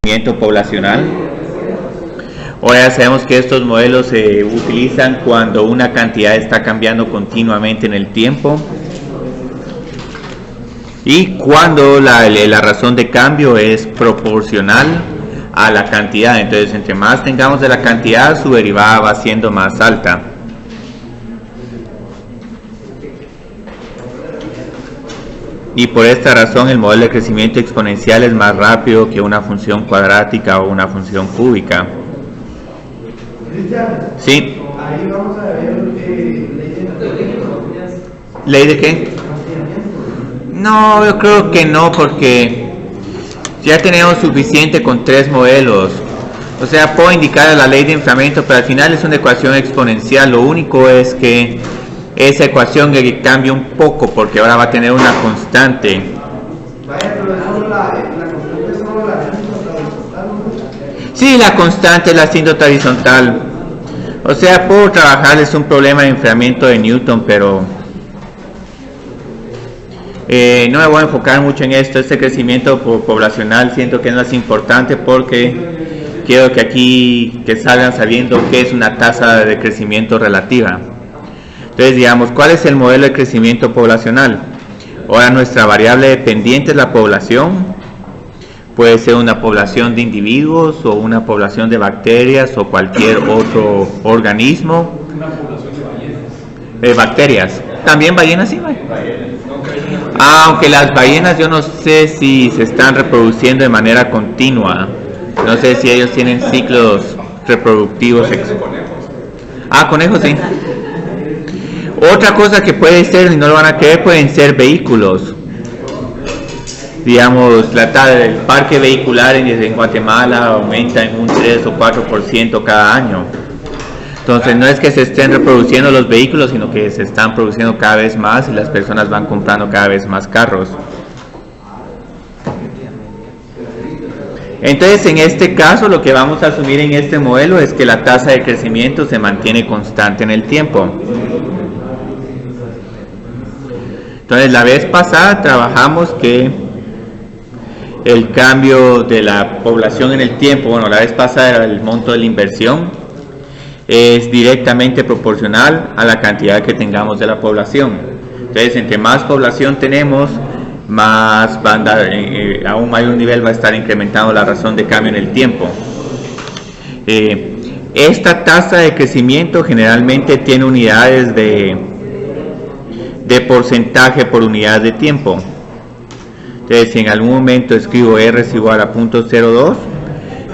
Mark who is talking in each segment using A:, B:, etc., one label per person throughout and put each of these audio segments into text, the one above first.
A: Crecimiento poblacional. Ahora sabemos que estos modelos se utilizan cuando una cantidad está cambiando continuamente en el tiempo y cuando la razón de cambio es proporcional a la cantidad. Entonces, entre más tengamos de la cantidad, su derivada va siendo más alta. Y por esta razón el modelo de crecimiento exponencial es más rápido que una función cuadrática o una función cúbica. Sí.
B: Ahí vamos a ver
A: ¿Ley de qué? No, yo creo que no, porque ya tenemos suficiente con 3 modelos. O sea, puedo indicar la ley de enfriamiento, pero al final es una ecuación exponencial. Lo único es que esa ecuación cambia un poco porque ahora va a tener una constante.
B: Vaya, pero es solo la constante es solo la asíntota horizontal, ¿no?
A: Sí, la constante es la asíntota horizontal. O sea, puedo trabajar, es un problema de enfriamiento de Newton, pero no me voy a enfocar mucho en esto. Este crecimiento poblacional siento que es más importante porque quiero que aquí salgan sabiendo qué es una tasa de crecimiento relativa. Entonces, digamos, ¿cuál es el modelo de crecimiento poblacional? Ahora nuestra variable dependiente es la población. Puede ser una población de individuos o una población de bacterias o cualquier otro organismo.
B: Una población de ballenas.
A: Bacterias. ¿También ballenas? Sí, aunque las ballenas yo no sé si se están reproduciendo de manera continua. No sé si ellos tienen ciclos reproductivos. Conejos sí. Otra cosa que puede ser, y no lo van a creer, pueden ser vehículos. Digamos, el parque vehicular en Guatemala aumenta en un 3 o 4% cada año. Entonces no es que se estén reproduciendo los vehículos, sino que se están produciendo cada vez más y las personas van comprando cada vez más carros. Entonces, en este caso, lo que vamos a asumir en este modelo es que la tasa de crecimiento se mantiene constante en el tiempo. Entonces, la vez pasada trabajamos que el cambio de la población en el tiempo, bueno, la vez pasada era el monto de la inversión, es directamente proporcional a la cantidad que tengamos de la población. Entonces, entre más población tenemos, más va a andar, a un mayor nivel va a estar incrementando la razón de cambio en el tiempo. Esta tasa de crecimiento generalmente tiene unidades de porcentaje por unidad de tiempo. Entonces, si en algún momento escribo R es igual a 0.02,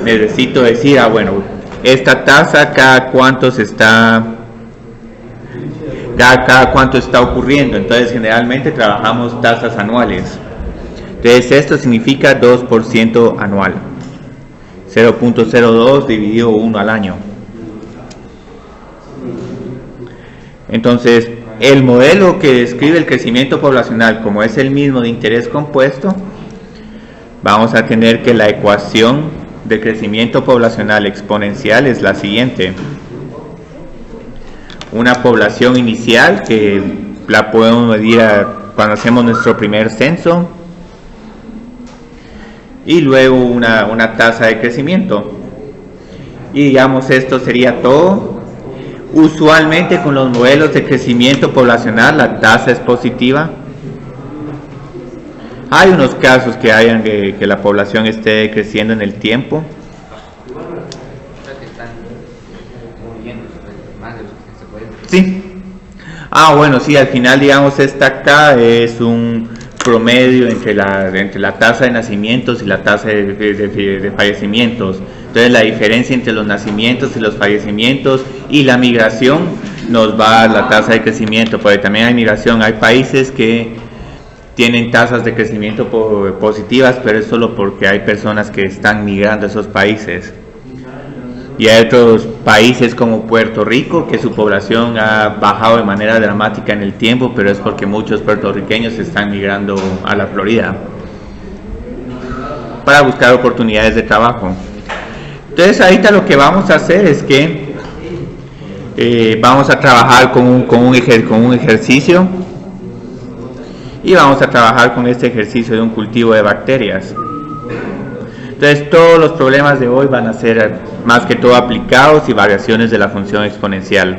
A: necesito decir, bueno, esta tasa cada cuánto está ocurriendo. Entonces, generalmente trabajamos tasas anuales. Entonces, esto significa 2% anual. 0.02 dividido 1 al año. Entonces, el modelo que describe el crecimiento poblacional, como es el mismo de interés compuesto, vamos a tener que la ecuación de crecimiento poblacional exponencial es la siguiente. Una población inicial que la podemos medir cuando hacemos nuestro primer censo, y luego una tasa de crecimiento. Y digamos, esto sería todo. Usualmente con los modelos de crecimiento poblacional la tasa es positiva. Hay unos casos que hayan que la población esté creciendo en el tiempo. Sí. Bueno, sí, al final, digamos, esta acá es un promedio entre la tasa de nacimientos y la tasa de fallecimientos. Entonces, la diferencia entre los nacimientos y los fallecimientos y la migración nos va a la tasa de crecimiento, porque también hay migración. Hay países que tienen tasas de crecimiento positivas, pero es solo porque hay personas que están migrando a esos países. Y hay otros países como Puerto Rico que su población ha bajado de manera dramática en el tiempo, pero es porque muchos puertorriqueños están migrando a la Florida para buscar oportunidades de trabajo. Entonces, ahorita lo que vamos a hacer es que vamos a trabajar con un ejercicio, y vamos a trabajar con este ejercicio de un cultivo de bacterias. Entonces todos los problemas de hoy van a ser más que todo aplicados y variaciones de la función exponencial.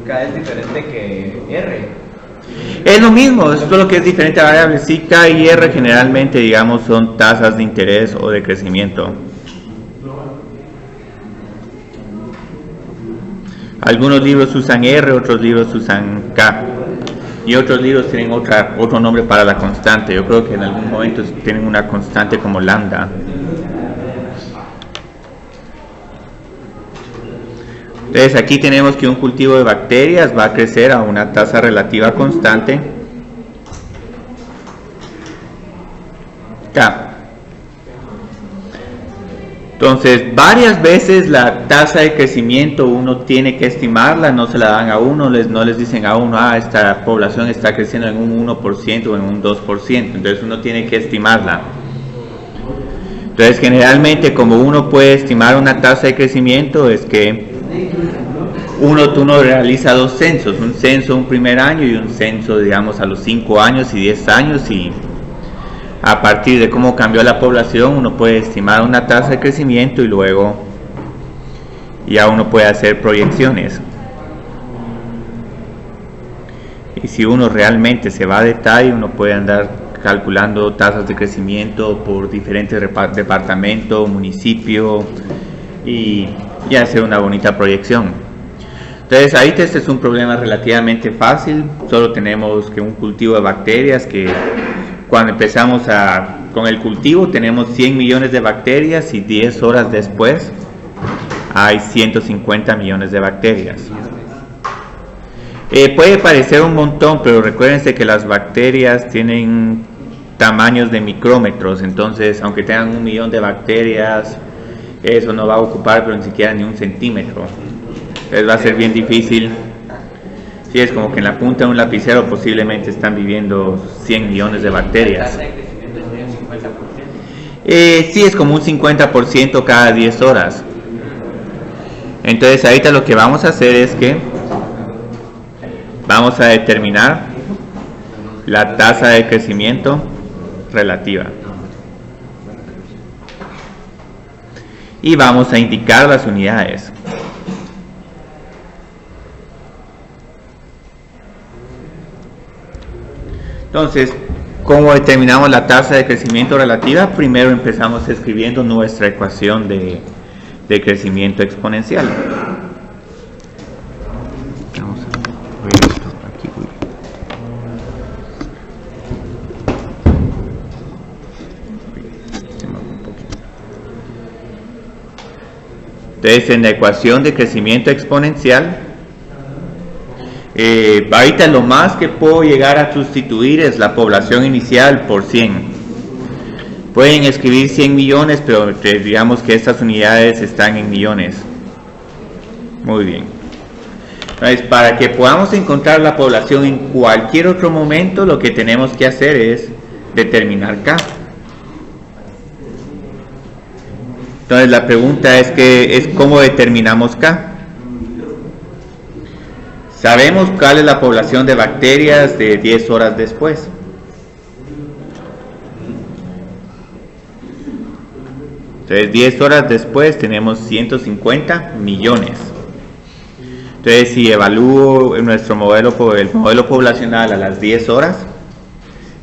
C: K es diferente que R.
A: Es lo mismo, es todo lo que es diferente a variables. Sí, K y R generalmente, digamos, son tasas de interés o de crecimiento. Algunos libros usan R, otros libros usan K. Y otros libros tienen otro nombre para la constante. Yo creo que en algún momento tienen una constante como lambda. Entonces aquí tenemos que un cultivo de bacterias va a crecer a una tasa relativa constante K. Entonces varias veces la tasa de crecimiento uno tiene que estimarla, no se la dan a uno, no les dicen a uno, esta población está creciendo en un 1% o en un 2%, entonces uno tiene que estimarla. Entonces generalmente como uno puede estimar una tasa de crecimiento es que uno realiza dos censos, un censo un primer año y un censo digamos a los 5 años y 10 años, y a partir de cómo cambió la población uno puede estimar una tasa de crecimiento y luego ya uno puede hacer proyecciones. Y si uno realmente se va a detalle uno puede andar calculando tasas de crecimiento por diferentes departamentos, municipio y hacer una bonita proyección. Entonces ahí este es un problema relativamente fácil, solo tenemos que un cultivo de bacterias que cuando empezamos con el cultivo tenemos 100 millones de bacterias y 10 horas después hay 150 millones de bacterias. Puede parecer un montón, pero recuérdense que las bacterias tienen tamaños de micrómetros, entonces aunque tengan 1 millón de bacterias, eso no va a ocupar pero ni siquiera ni 1 centímetro. Entonces va a ser bien difícil. Sí, es como que en la punta de un lapicero posiblemente están viviendo 100 millones de bacterias.
C: ¿La tasa de crecimiento sería un 50%?
A: Sí, es como un 50% cada 10 horas. Entonces ahorita lo que vamos a hacer es que vamos a determinar la tasa de crecimiento relativa. Y vamos a indicar las unidades. Entonces, ¿cómo determinamos la tasa de crecimiento relativa? Primero empezamos escribiendo nuestra ecuación de crecimiento exponencial. Vamos a ver esto aquí. Entonces, en la ecuación de crecimiento exponencial, ahorita lo más que puedo llegar a sustituir es la población inicial por 100. Pueden escribir 100 millones, pero digamos que estas unidades están en millones. Muy bien. Entonces, para que podamos encontrar la población en cualquier otro momento, lo que tenemos que hacer es determinar K. Entonces, la pregunta es ¿cómo determinamos K? Sabemos cuál es la población de bacterias de 10 horas después. Entonces 10 horas después tenemos 150 millones. Entonces si evalúo nuestro modelo, el modelo poblacional a las 10 horas,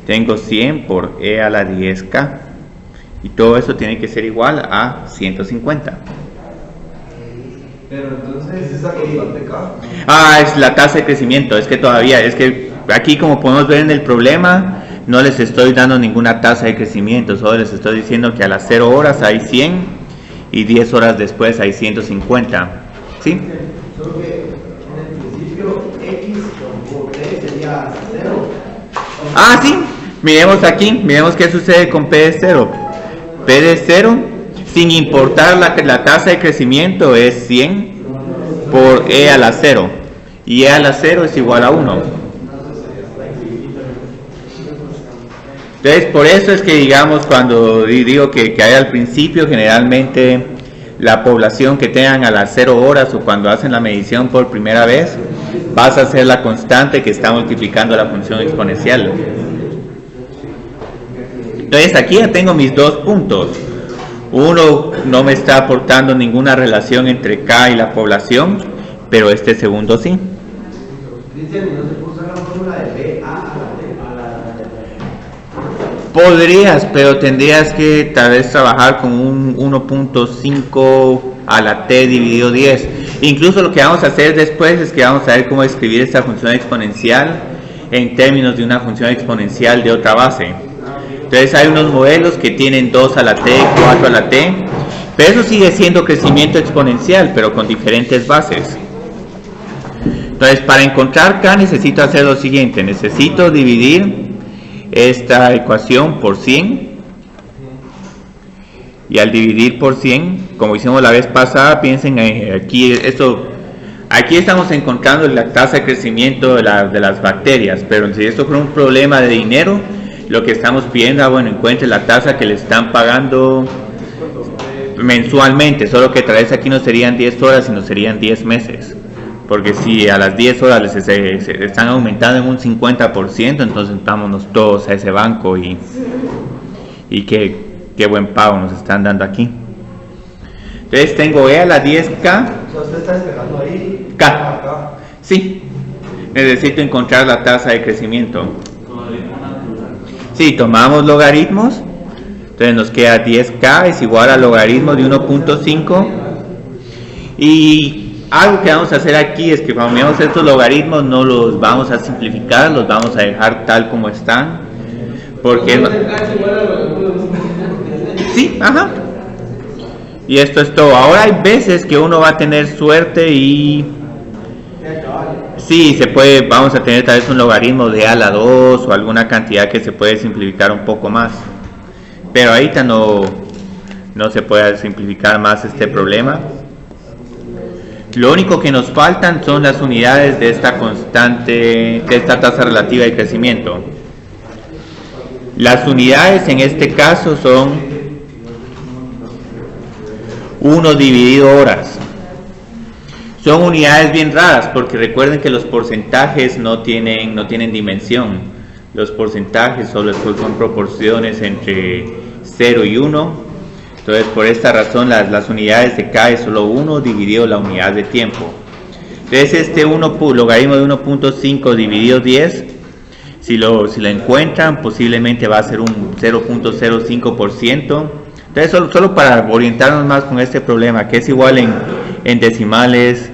A: tengo 100 por E a la 10K. Y todo eso tiene que ser igual a 150.
B: Pero entonces esa constante K.
A: Es la tasa de crecimiento. Es que aquí como podemos ver en el problema, no les estoy dando ninguna tasa de crecimiento, solo les estoy diciendo que a las 0 horas hay 100 y 10 horas después hay 150. ¿Sí?
B: Solo que en el principio X por P sería 0.
A: Sí. Miremos aquí, miremos qué sucede con P de 0. P de 0, sin importar la tasa de crecimiento, es 100 por E a la 0. Y E a la 0 es igual a 1. Entonces, por eso es que, digamos, cuando digo que hay al principio, generalmente la población que tengan a las 0 horas o cuando hacen la medición por primera vez, vas a hacer la constante que está multiplicando la función exponencial. Entonces aquí ya tengo mis dos puntos. Uno no me está aportando ninguna relación entre K y la población, pero este segundo sí.
B: Cristian, ¿no se puede usar la fórmula de BA a la T?
A: Podrías, pero tendrías que tal vez trabajar con un 1.5 a la T dividido 10. Incluso lo que vamos a hacer después es que vamos a ver cómo escribir esta función exponencial en términos de una función exponencial de otra base. Entonces hay unos modelos que tienen 2 a la T, 4 a la T, pero eso sigue siendo crecimiento exponencial, pero con diferentes bases. Entonces para encontrar K necesito hacer lo siguiente, necesito dividir esta ecuación por 100, y al dividir por 100, como hicimos la vez pasada, piensen aquí, aquí estamos encontrando la tasa de crecimiento de las bacterias, pero si esto fuera un problema de dinero, lo que estamos pidiendo, bueno, encuentre la tasa que le están pagando mensualmente, solo que tal vez aquí no serían 10 horas, sino serían 10 meses. Porque si a las 10 horas se están aumentando en un 50%, entonces vámonos todos a ese banco y qué buen pago nos están dando aquí. Entonces tengo E a la 10K.
B: ¿Usted está esperando ahí?
A: K. Sí. Necesito encontrar la tasa de crecimiento. Si tomamos logaritmos, entonces nos queda 10K es igual al logaritmo de 1.5. Y algo que vamos a hacer aquí es que cuando veamos estos logaritmos no los vamos a simplificar, los vamos a dejar tal como están. Porque sí, ajá. Y esto es todo. Ahora hay veces que uno va a tener suerte y sí, se puede, vamos a tener tal vez un logaritmo de A a la 2 o alguna cantidad que se puede simplificar un poco más. Pero ahorita no se puede simplificar más este problema. Lo único que nos faltan son las unidades de esta constante, de esta tasa relativa de crecimiento. Las unidades en este caso son 1 dividido horas. Son unidades bien raras porque recuerden que los porcentajes no tienen dimensión. Los porcentajes solo son proporciones entre 0 y 1. Entonces por esta razón las unidades de K es solo 1 dividido la unidad de tiempo. Entonces este logaritmo de 1.5 dividido 10, si lo encuentran, posiblemente va a ser un 0.05%. Entonces solo para orientarnos más con este problema, que es igual en decimales,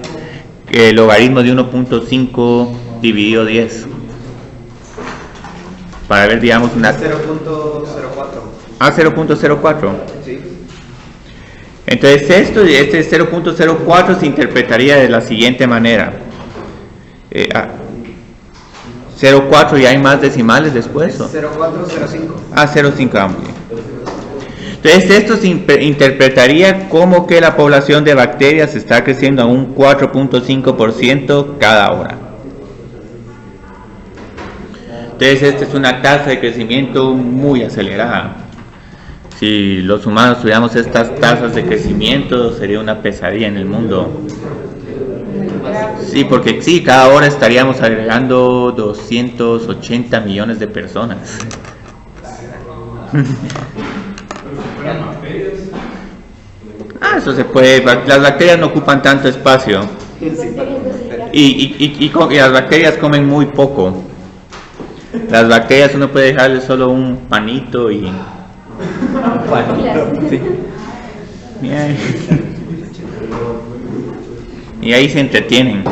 A: el logaritmo de 1.5 dividido 10. Para ver, digamos, una
C: 0.04.
A: Ah, 0.04.
C: Sí.
A: Entonces este 0.04 se interpretaría de la siguiente manera. 0.4 y hay más decimales después.
C: 0.405.
A: Ah, 0.5. Entonces esto se interpretaría como que la población de bacterias está creciendo a un 4.5% cada hora. Entonces esta es una tasa de crecimiento muy acelerada. Si los humanos tuviéramos estas tasas de crecimiento sería una pesadilla en el mundo. Sí, porque sí, cada hora estaríamos agregando 280 millones de personas. Eso se puede. Las bacterias no ocupan tanto espacio. Y las bacterias comen muy poco. Las bacterias uno puede dejarle solo un panito y... Sí. Y ahí se entretienen.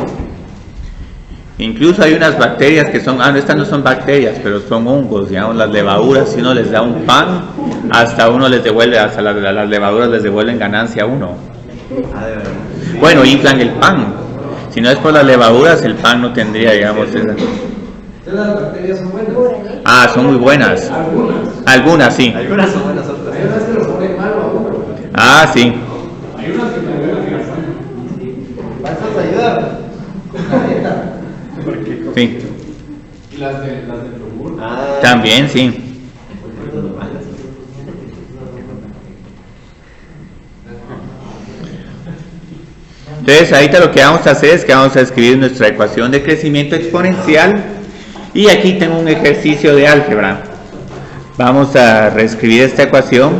A: Incluso hay unas bacterias que son, estas no son bacterias, pero son hongos, digamos, las levaduras. Si uno les da un pan, hasta uno les devuelve, hasta las levaduras les devuelven ganancia a uno. Bueno, inflan el pan. Si no es por las levaduras, el pan no tendría, digamos, esa...
B: ¿Las bacterias son buenas?
A: Ah, son muy buenas. Algunas sí.
C: Algunas son buenas, otras.
B: Hay unas que lo ponen malo a uno.
A: Ah, sí.
B: Hay unas que me duelen que ¿vas a ayudar?
A: Sí.
B: ¿Y las de yogur?
A: También sí. Entonces ahorita lo que vamos a hacer es que vamos a escribir nuestra ecuación de crecimiento exponencial y aquí tengo un ejercicio de álgebra Vamos a reescribir esta ecuación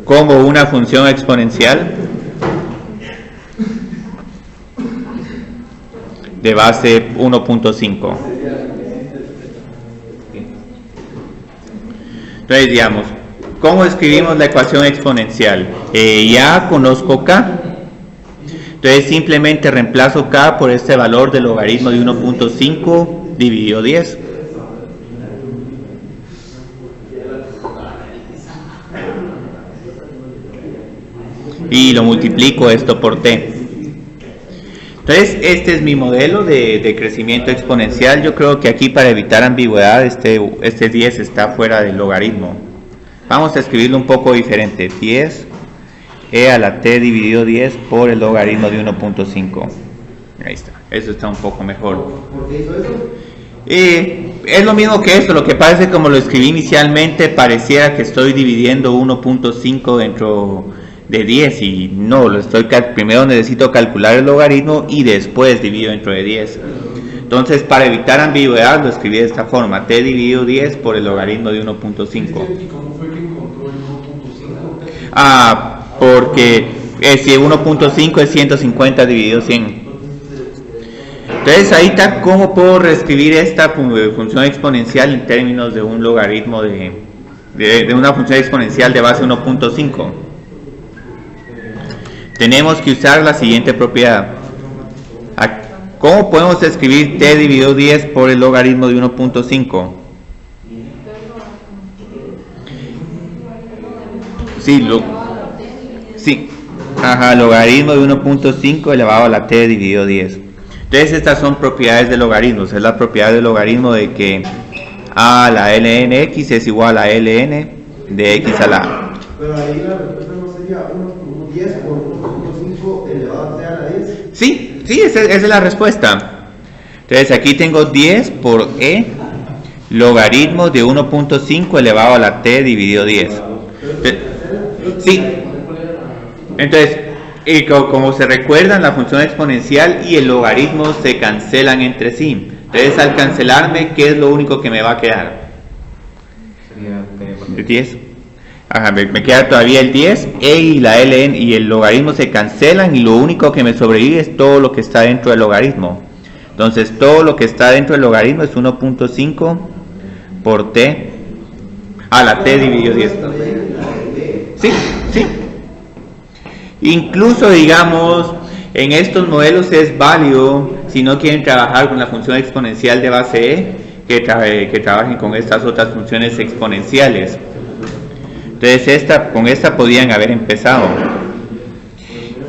A: como una función exponencial de base 1.5. Entonces, digamos, ¿cómo escribimos la ecuación exponencial? Ya conozco k, entonces simplemente reemplazo k por este valor del logaritmo de 1.5 dividido 10. Y lo multiplico esto por t. Entonces, este es mi modelo de crecimiento exponencial. Yo creo que aquí, para evitar ambigüedad, este 10 está fuera del logaritmo. Vamos a escribirlo un poco diferente. 10 e a la t dividido 10 por el logaritmo de 1.5. Ahí está. Eso está un poco mejor.
B: ¿Por qué hizo eso?
A: Es lo mismo que esto. Lo que pasa es que, como lo escribí inicialmente, pareciera que estoy dividiendo 1.5 dentro de 10, y no, primero necesito calcular el logaritmo y después divido dentro de 10. Entonces, para evitar ambigüedad, lo escribí de esta forma: t dividido 10 por el logaritmo de 1.5.
D: ¿Y cómo fue que encontró el 1.5?
A: Porque si 1.5 es 150 dividido 100. Entonces, ahí está cómo puedo reescribir esta función exponencial en términos de un logaritmo de una función exponencial de base 1.5. Tenemos que usar la siguiente propiedad. ¿Cómo podemos escribir t dividido 10 por el logaritmo de 1.5? Sí, logaritmo de 1.5 elevado a la t dividido 10. Entonces, estas son propiedades de logaritmos. Es la propiedad del logaritmo de que a la lnx es igual a ln de x a la a.
B: Pero ahí la respuesta no sería 10 por 1.5 elevado a t a la 10.
A: Sí, esa es la respuesta. Entonces, aquí tengo 10 por e logaritmo de 1.5 elevado a la t dividido 10. Sí. Entonces, como se recuerdan, la función exponencial y el logaritmo se cancelan entre sí. Entonces, al cancelarme, ¿qué es lo único que me va a quedar? El 10. Me queda todavía el 10, y la ln y el logaritmo se cancelan, y lo único que me sobrevive es todo lo que está dentro del logaritmo. Entonces, todo lo que está dentro del logaritmo es 1.5 por t a la t dividido 10. Sí. Incluso, digamos, en estos modelos es válido, si no quieren trabajar con la función exponencial de base e, que trabajen con estas otras funciones exponenciales. Entonces, con esta podían haber empezado.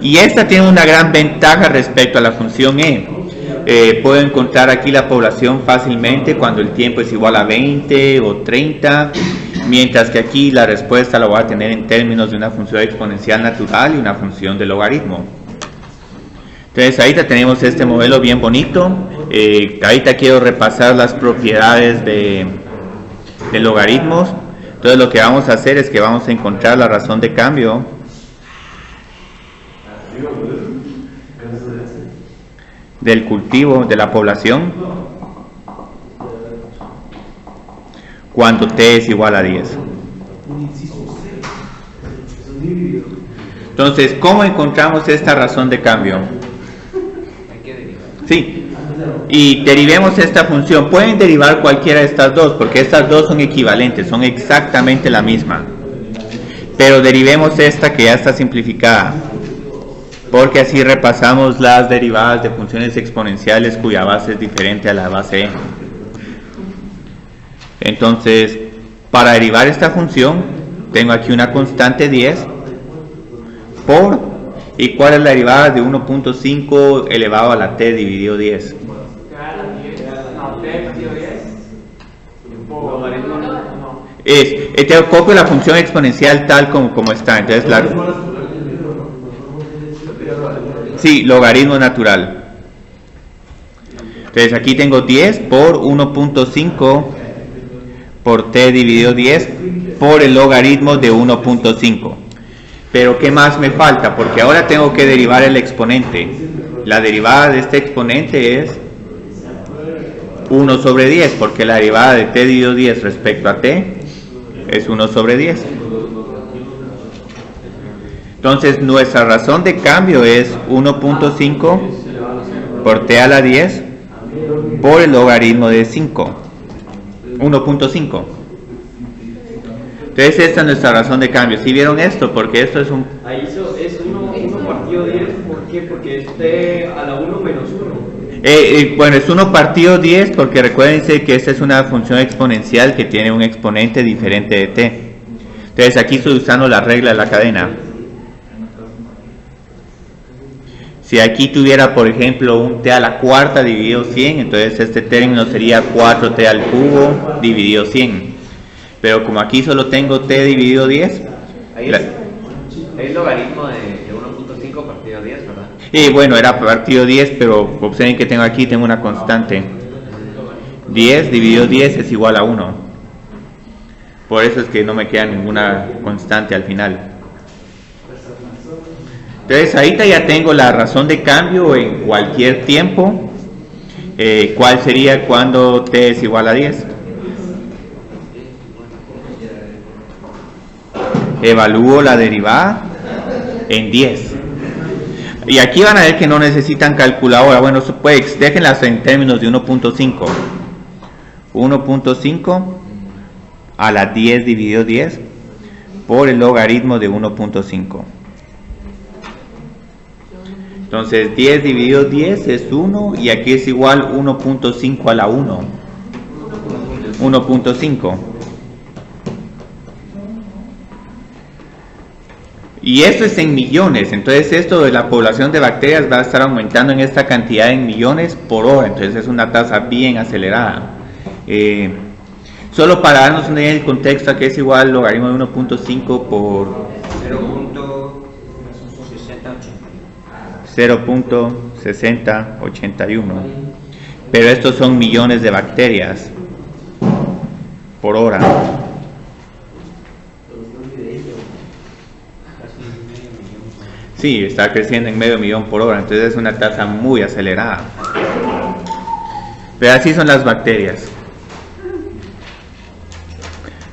A: Y esta tiene una gran ventaja respecto a la función e. Puedo encontrar aquí la población fácilmente cuando el tiempo es igual a 20 o 30, mientras que aquí la respuesta la voy a tener en términos de una función exponencial natural y una función de logaritmo. Entonces, ahorita tenemos este modelo bien bonito. Ahorita quiero repasar las propiedades de logaritmos. Entonces, lo que vamos a hacer es que vamos a encontrar la razón de cambio del cultivo de la población cuando t es igual a 10. Entonces, ¿cómo encontramos esta razón de cambio? Sí, y derivemos esta función. Pueden derivar cualquiera de estas dos, porque estas dos son equivalentes, son exactamente la misma. Pero derivemos esta, que ya está simplificada, porque así repasamos las derivadas de funciones exponenciales cuya base es diferente a la base e. Entonces, para derivar esta función, tengo aquí una constante 10 por, ¿y cuál es la derivada de 1.5 elevado a la t dividido 10? Te copio la función exponencial tal como está. Entonces, sí, logaritmo natural. Entonces, aquí tengo 10 por 1.5 por t dividido 10 por el logaritmo de 1.5. Pero ¿qué más me falta? Porque ahora tengo que derivar el exponente. La derivada de este exponente es 1 sobre 10, porque la derivada de t dividido 10 respecto a t es 1 sobre 10. Entonces nuestra razón de cambio es 1.5 por t a la 10 por el logaritmo de 5. 1.5. Entonces esta es nuestra razón de cambio. ¿Sí vieron esto? Porque esto es un...
E: Ahí es 1 partido 10, ¿por qué? Porque es t a la 1 menos 1.
A: Bueno, es 1 partido 10 porque recuérdense que esta es una función exponencial que tiene un exponente diferente de t. Entonces aquí estoy usando la regla de la cadena. Si aquí tuviera, por ejemplo, un t a la cuarta dividido 100, entonces este término sería 4t al cubo dividido 100. Pero como aquí solo tengo t dividido 10,
C: Ahí es logaritmo de 1.5 partido 10, ¿verdad?
A: y bueno, era partido 10, pero observen que tengo aquí, tengo una constante. 10 dividido 10 es igual a 1. Por eso es que no me queda ninguna constante al final. Entonces ahorita ya tengo la razón de cambio en cualquier tiempo. ¿Cuál sería cuando t es igual a 10? Evalúo la derivada en 10. Y aquí van a ver que no necesitan calculadora. Bueno, pues déjenlas en términos de 1.5. 1.5 a la 10 dividido 10 por el logaritmo de 1.5. Entonces 10 dividido 10 es 1 y aquí es igual 1.5 a la 1. 1.5. Y esto es en millones, entonces esto de la población de bacterias va a estar aumentando en esta cantidad en millones por hora, entonces es una tasa bien acelerada. Solo para darnos una idea del contexto, aquí es igual logaritmo de 1.5 por 0.6081, pero estos son millones de bacterias por hora. Sí, está creciendo en medio millón por hora, entonces es una tasa muy acelerada. Pero así son las bacterias.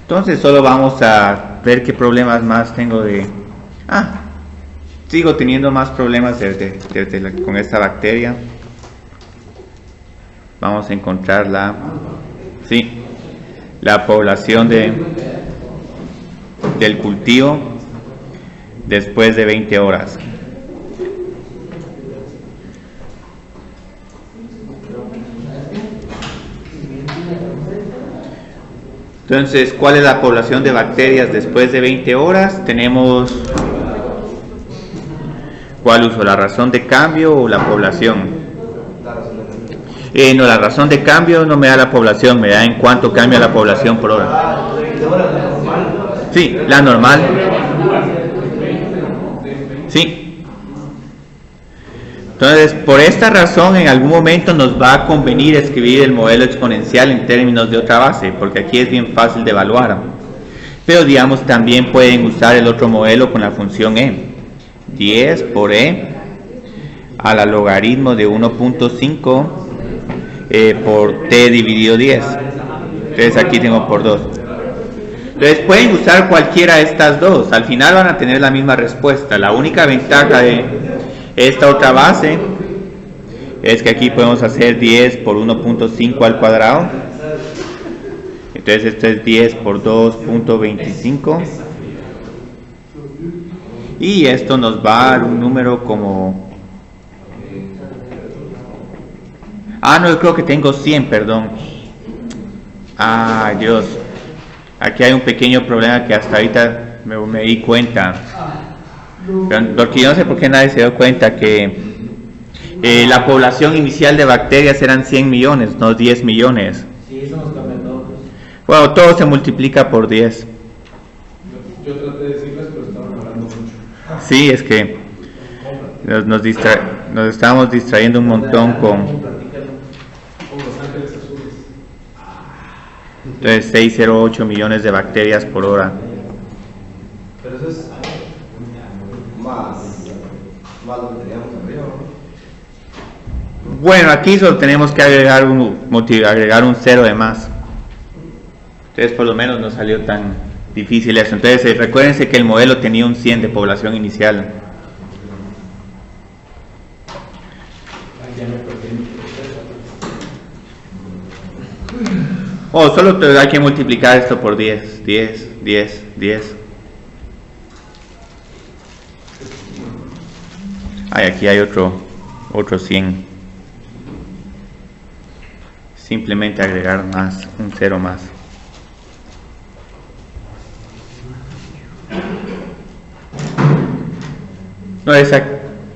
A: Entonces solo vamos a ver qué problemas más tengo de... sigo teniendo más problemas con esta bacteria. Vamos a encontrar la población del cultivo después de 20 horas. Entonces, ¿cuál es la población de bacterias después de 20 horas? Tenemos, ¿cuál uso? ¿La razón de cambio o la población? No, la razón de cambio no me da la población, me da en cuánto cambia la población por hora. Sí, la normal. Sí. Entonces, por esta razón, en algún momento nos va a convenir escribir el modelo exponencial en términos de otra base, porque aquí es bien fácil de evaluar. Pero, digamos, también pueden usar el otro modelo con la función e. 10 por e a la logaritmo de 1.5 por t dividido 10. Entonces, aquí tengo por 2. Entonces pueden usar cualquiera de estas dos, al final van a tener la misma respuesta. La única ventaja de esta otra base es que aquí podemos hacer 10 por 1.5 al cuadrado. Entonces esto es 10 por 2.25. Y esto nos va a dar un número como... no, yo creo que tengo 100, perdón. Dios. Aquí hay un pequeño problema que hasta ahorita me di cuenta. Porque yo no sé por qué nadie se dio cuenta que la población inicial de bacterias eran 100 millones, no 10 millones.
B: Sí, eso nos cambia todo.
A: Bueno, todo se multiplica por 10.
F: Yo traté de decirles, pero estaban hablando mucho.
A: Sí, es que nos estábamos distrayendo un montón con... Entonces 608 millones de bacterias por hora.
B: Pero eso es más lo que teníamos arriba, ¿no?
A: Bueno, aquí solo tenemos que agregar un 0 de más. Entonces por lo menos no salió tan difícil eso. Entonces recuérdense que el modelo tenía un 100 de población inicial. Solo hay que multiplicar esto por 10, 10, 10, 10. Aquí hay otro 100. Simplemente agregar más, un 0 más. No,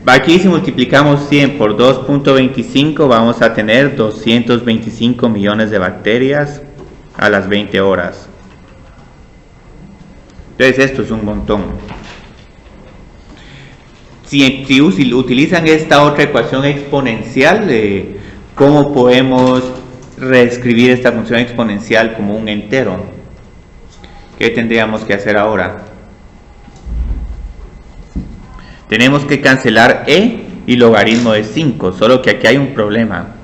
A: aquí si multiplicamos 100 por 2.25 vamos a tener 225 millones de bacterias a las 20 horas. Entonces esto es un montón. Si utilizan esta otra ecuación exponencial, ¿cómo podemos reescribir esta función exponencial como un entero? ¿Qué tendríamos que hacer ahora? Tenemos que cancelar e y logaritmo de 5, solo que aquí hay un problema.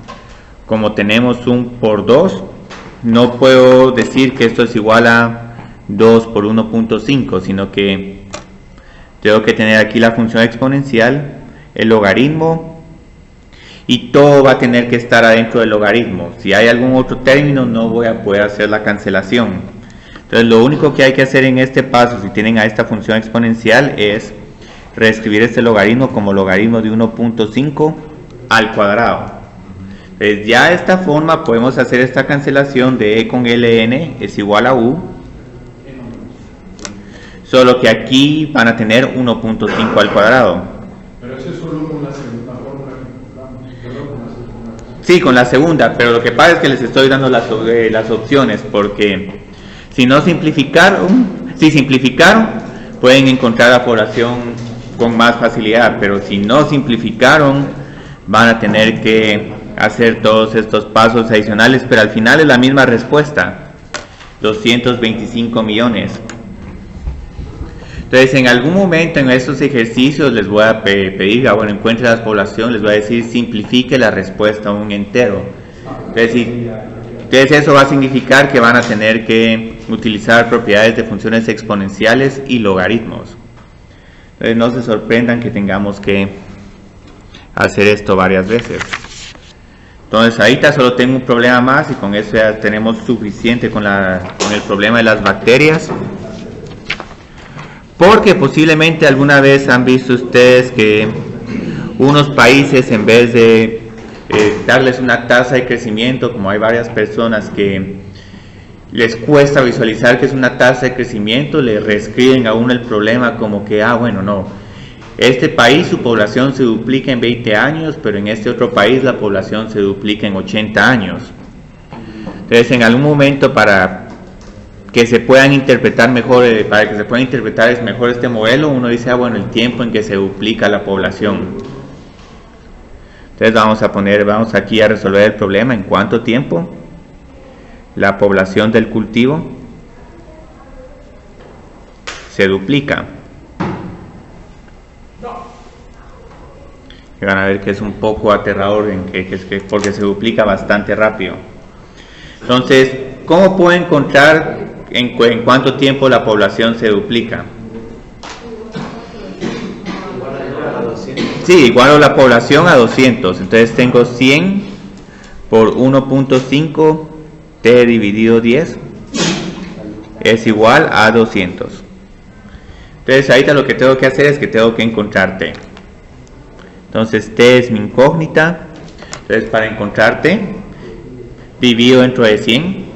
A: Como tenemos un por 2, no puedo decir que esto es igual a 2 por 1.5, sino que tengo que tener aquí la función exponencial, el logaritmo, y todo va a tener que estar adentro del logaritmo. Si hay algún otro término no voy a poder hacer la cancelación. Entonces lo único que hay que hacer en este paso, si tienen a esta función exponencial, es reescribir este logaritmo como logaritmo de 1.5 al cuadrado. Entonces ya de esta forma podemos hacer esta cancelación de e con ln es igual a u, solo que aquí van a tener 1.5 al cuadrado.
F: Pero eso es solo con la segunda fórmula que encontramos.
A: Sí, con la segunda, pero lo que pasa es que les estoy dando las opciones, porque si simplificaron, pueden encontrar la población con más facilidad, pero si no simplificaron, van a tener que hacer todos estos pasos adicionales, pero al final es la misma respuesta, 225 millones. Entonces en algún momento en estos ejercicios les voy a pedir, encuentre las poblaciones, les voy a decir simplifique la respuesta a un entero. Entonces eso va a significar que van a tener que utilizar propiedades de funciones exponenciales y logaritmos. Entonces no se sorprendan que tengamos que hacer esto varias veces. Entonces ahorita solo tengo un problema más y con eso ya tenemos suficiente con el problema de las bacterias. Porque posiblemente alguna vez han visto ustedes que unos países, en vez de darles una tasa de crecimiento, como hay varias personas que les cuesta visualizar que es una tasa de crecimiento, le reescriben a uno el problema como que, este país su población se duplica en 20 años, pero en este otro país la población se duplica en 80 años. Entonces en algún momento para que se puedan interpretar mejor, mejor este modelo, uno dice, el tiempo en que se duplica la población. Entonces vamos aquí a resolver el problema, en cuánto tiempo la población del cultivo se duplica. Y van a ver que es un poco aterrador porque se duplica bastante rápido. Entonces, ¿cómo puedo encontrar en cuánto tiempo la población se duplica? Sí, igualo la población a 200. Entonces tengo 100 por 1.5 t dividido 10 es igual a 200. Entonces ahorita lo que tengo que hacer es que tengo que encontrar t. Entonces t es mi incógnita. Entonces para encontrar t, divido dentro de 100.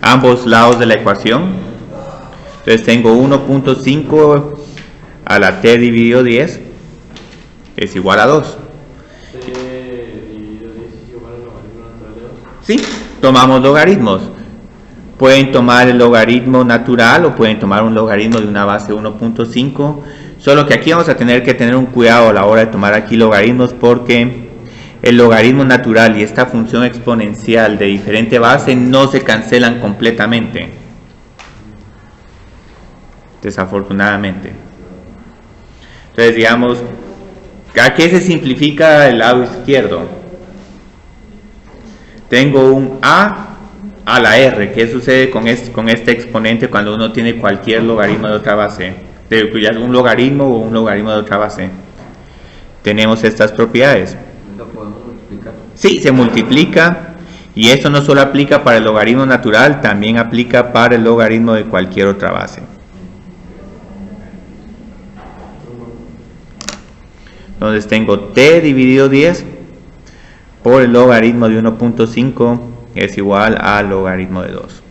A: Ambos lados de la ecuación. Entonces tengo 1.5 a la t dividido 10 es igual a 2. Sí, tomamos logaritmos. Pueden tomar el logaritmo natural o pueden tomar un logaritmo de una base 1.5. Solo que aquí vamos a tener que tener un cuidado a la hora de tomar aquí logaritmos, porque el logaritmo natural y esta función exponencial de diferente base no se cancelan completamente, desafortunadamente. Entonces, digamos, ¿a qué se simplifica el lado izquierdo? Tengo un a la r. ¿Qué sucede con este exponente cuando uno tiene cualquier logaritmo de otra base? Ya un logaritmo o un logaritmo de otra base. Tenemos estas propiedades.
C: ¿Lo podemos multiplicar?
A: Sí, se multiplica, y esto no solo aplica para el logaritmo natural, también aplica para el logaritmo de cualquier otra base. Entonces tengo t dividido 10 por el logaritmo de 1.5 es igual al logaritmo de 2.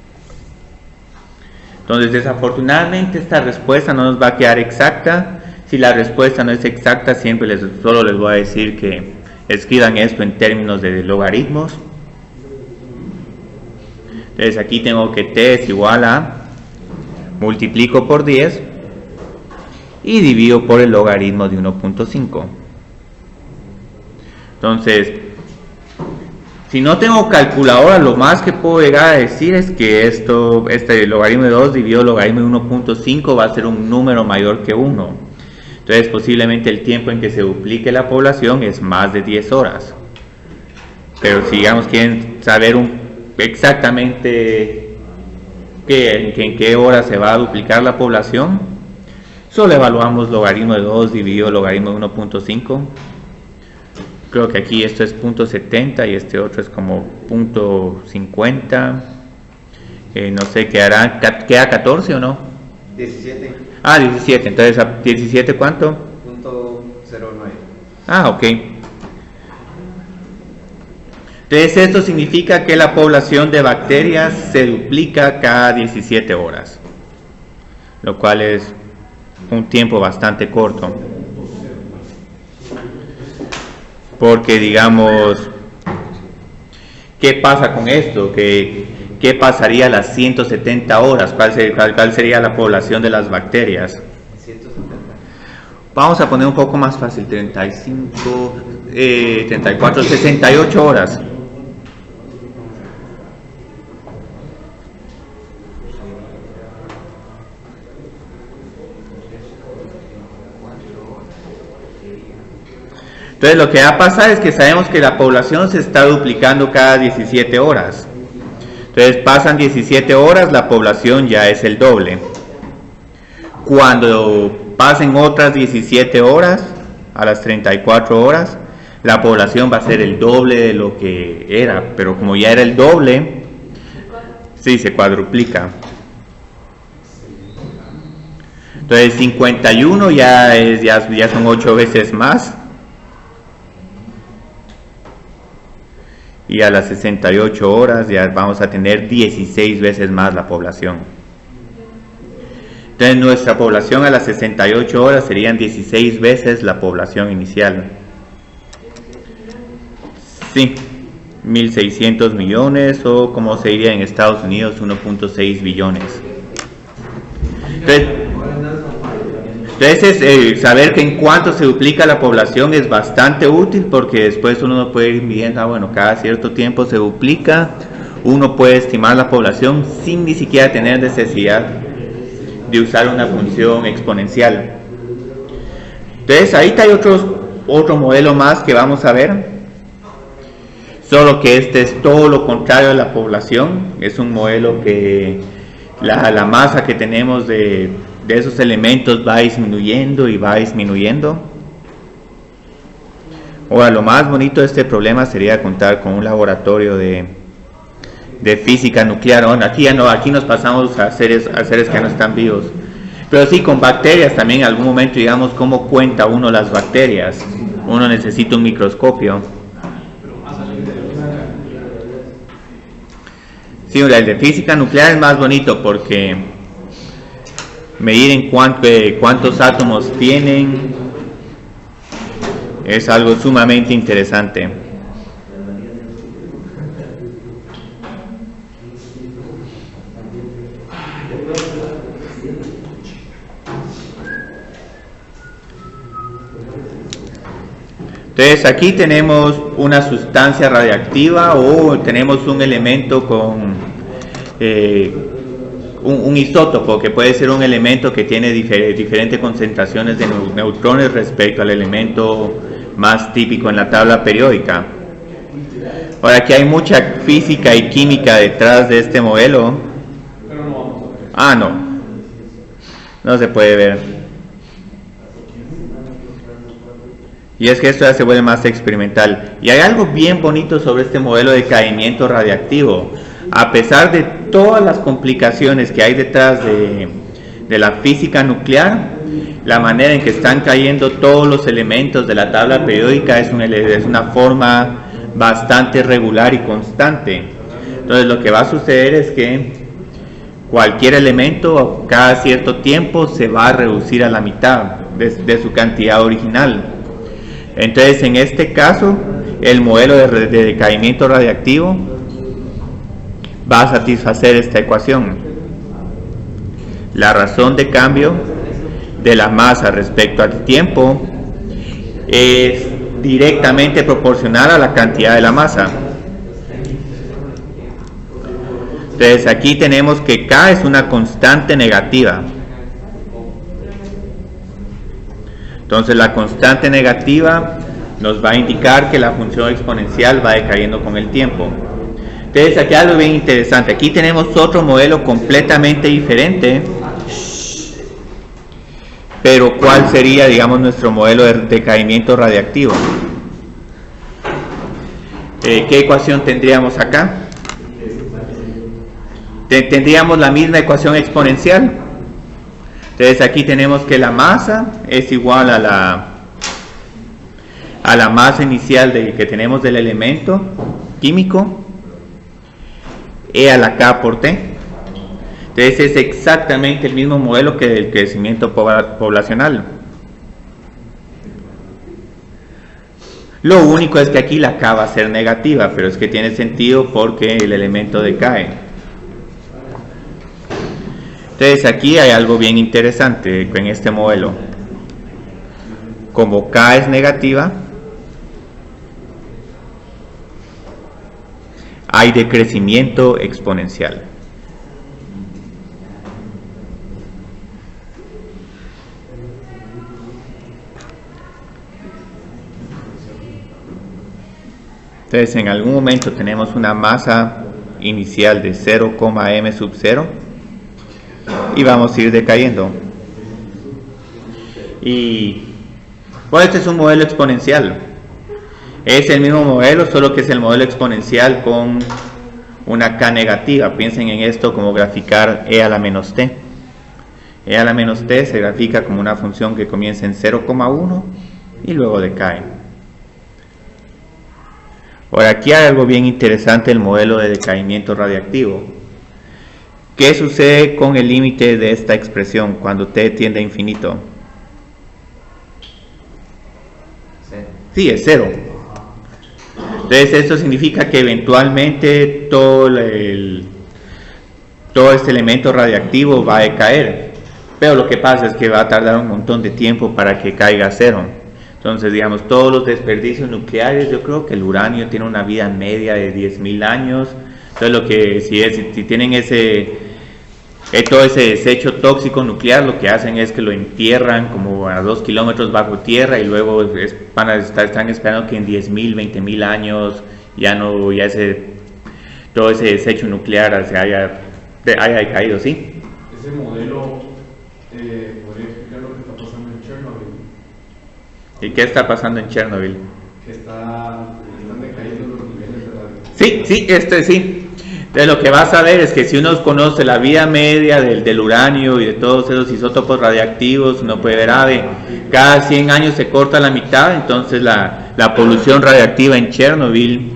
A: Entonces, desafortunadamente esta respuesta no nos va a quedar exacta. Si la respuesta no es exacta, siempre solo les voy a decir que escriban esto en términos de logaritmos. Entonces aquí tengo que t es igual a, multiplico por 10 y divido por el logaritmo de 1.5. Entonces, si no tengo calculadora, lo más que puedo llegar a decir es que este logaritmo de 2 dividido el logaritmo de 1.5 va a ser un número mayor que 1. Entonces, posiblemente el tiempo en que se duplique la población es más de 10 horas. Pero si, digamos, quieren saber exactamente en qué hora se va a duplicar la población, solo evaluamos logaritmo de 2 dividido logaritmo de 1.5. Creo que aquí esto es 0.70 y este otro es como 0.50. No sé, ¿queda 14 o no?
C: 17.
A: Ah, 17. Entonces, ¿a 17 cuánto?
C: 0.09.
A: Ah, ok. Entonces, esto significa que la población de bacterias se duplica cada 17 horas, lo cual es un tiempo bastante corto. Porque, digamos, ¿qué pasa con esto? ¿Qué pasaría a las 170 horas? ¿Cuál sería la población de las bacterias?
C: 170.
A: Vamos a poner un poco más fácil, 35, 34, 68 horas. Entonces lo que va a pasar es que sabemos que la población se está duplicando cada 17 horas. Entonces pasan 17 horas, la población ya es el doble. Cuando pasen otras 17 horas, a las 34 horas, la población va a ser el doble de lo que era. Pero como ya era el doble, sí, se cuadruplica. Entonces 51 ya son 8 veces más. Y a las 68 horas ya vamos a tener 16 veces más la población. Entonces nuestra población a las 68 horas serían 16 veces la población inicial. Sí, 1.600 millones o como se diría en Estados Unidos 1.6 billones. Entonces saber que en cuanto se duplica la población es bastante útil, porque después uno puede ir midiendo, bueno, cada cierto tiempo se duplica, uno puede estimar la población sin ni siquiera tener necesidad de usar una función exponencial. Entonces ahorita hay otro modelo más que vamos a ver, solo que este es todo lo contrario de la población. Es un modelo que la masa que tenemos de esos elementos va disminuyendo y va disminuyendo. Ahora, lo más bonito de este problema sería contar con un laboratorio de física nuclear. Bueno, aquí nos pasamos a seres que no están vivos, pero sí con bacterias también. En algún momento, digamos, cómo cuenta uno las bacterias. Uno necesita un microscopio. Sí, el de física nuclear es más bonito porque medir en cuántos átomos tienen es algo sumamente interesante. Entonces aquí tenemos una sustancia radiactiva o tenemos un elemento con un isótopo, que puede ser un elemento que tiene diferentes concentraciones de neutrones respecto al elemento más típico en la tabla periódica. Ahora, aquí hay mucha física y química detrás de este modelo.
F: Pero no vamos a ver.
A: Ah, no se puede ver. Y es que esto ya se vuelve más experimental. Y hay algo bien bonito sobre este modelo de caimiento radiactivo. A pesar de todas las complicaciones que hay detrás de la física nuclear, la manera en que están cayendo todos los elementos de la tabla periódica es una forma bastante regular y constante. Entonces lo que va a suceder es que cualquier elemento cada cierto tiempo se va a reducir a la mitad de su cantidad original. Entonces en este caso el modelo de decaimiento radiactivo va a satisfacer esta ecuación. La razón de cambio de la masa respecto al tiempo es directamente proporcional a la cantidad de la masa. Entonces aquí tenemos que K es una constante negativa. Entonces la constante negativa nos va a indicar que la función exponencial va decayendo con el tiempo. Entonces aquí hay algo bien interesante. Aquí tenemos otro modelo completamente diferente. Pero ¿cuál sería, digamos, nuestro modelo de decaimiento radiactivo? ¿Qué ecuación tendríamos acá? Tendríamos la misma ecuación exponencial. Entonces aquí tenemos que la masa es igual a la masa inicial que tenemos del elemento químico, E a la K por T. Entonces es exactamente el mismo modelo que el crecimiento poblacional. Lo único es que aquí la K va a ser negativa, pero es que tiene sentido porque el elemento decae. Entonces aquí hay algo bien interesante en este modelo. Como K es negativa, hay decrecimiento exponencial. Entonces en algún momento tenemos una masa inicial de 0,m sub 0 y vamos a ir decayendo. Y bueno, este es un modelo exponencial. Es el mismo modelo, solo que es el modelo exponencial con una K negativa. Piensen en esto como graficar e a la menos t. E a la menos t se grafica como una función que comienza en 0,1 y luego decae. Ahora aquí hay algo bien interesante, el modelo de decaimiento radiactivo. ¿Qué sucede con el límite de esta expresión cuando t tiende a infinito? Sí, es 0. Entonces esto significa que eventualmente todo este elemento radiactivo va a decaer. Pero lo que pasa es que va a tardar un montón de tiempo para que caiga a 0. Entonces, digamos, todos los desperdicios nucleares, yo creo que el uranio tiene una vida media de 10.000 años. Entonces, lo que si tienen todo ese desecho tóxico nuclear, lo que hacen es que lo entierran como a 2 kilómetros bajo tierra y luego están esperando que en 10.000, 20.000 años todo ese desecho nuclear se haya decaído, ¿sí?
F: Ese modelo podría explicar lo que está pasando en Chernobyl.
A: ¿Y qué está pasando en Chernobyl?
F: Que están decayendo los niveles de
A: Sí,
F: radiación.
A: sí. Entonces lo que vas a ver es que si uno conoce la vida media del uranio y de todos esos isótopos radiactivos, uno puede ver, cada 100 años se corta la mitad, entonces la polución radiactiva en Chernobyl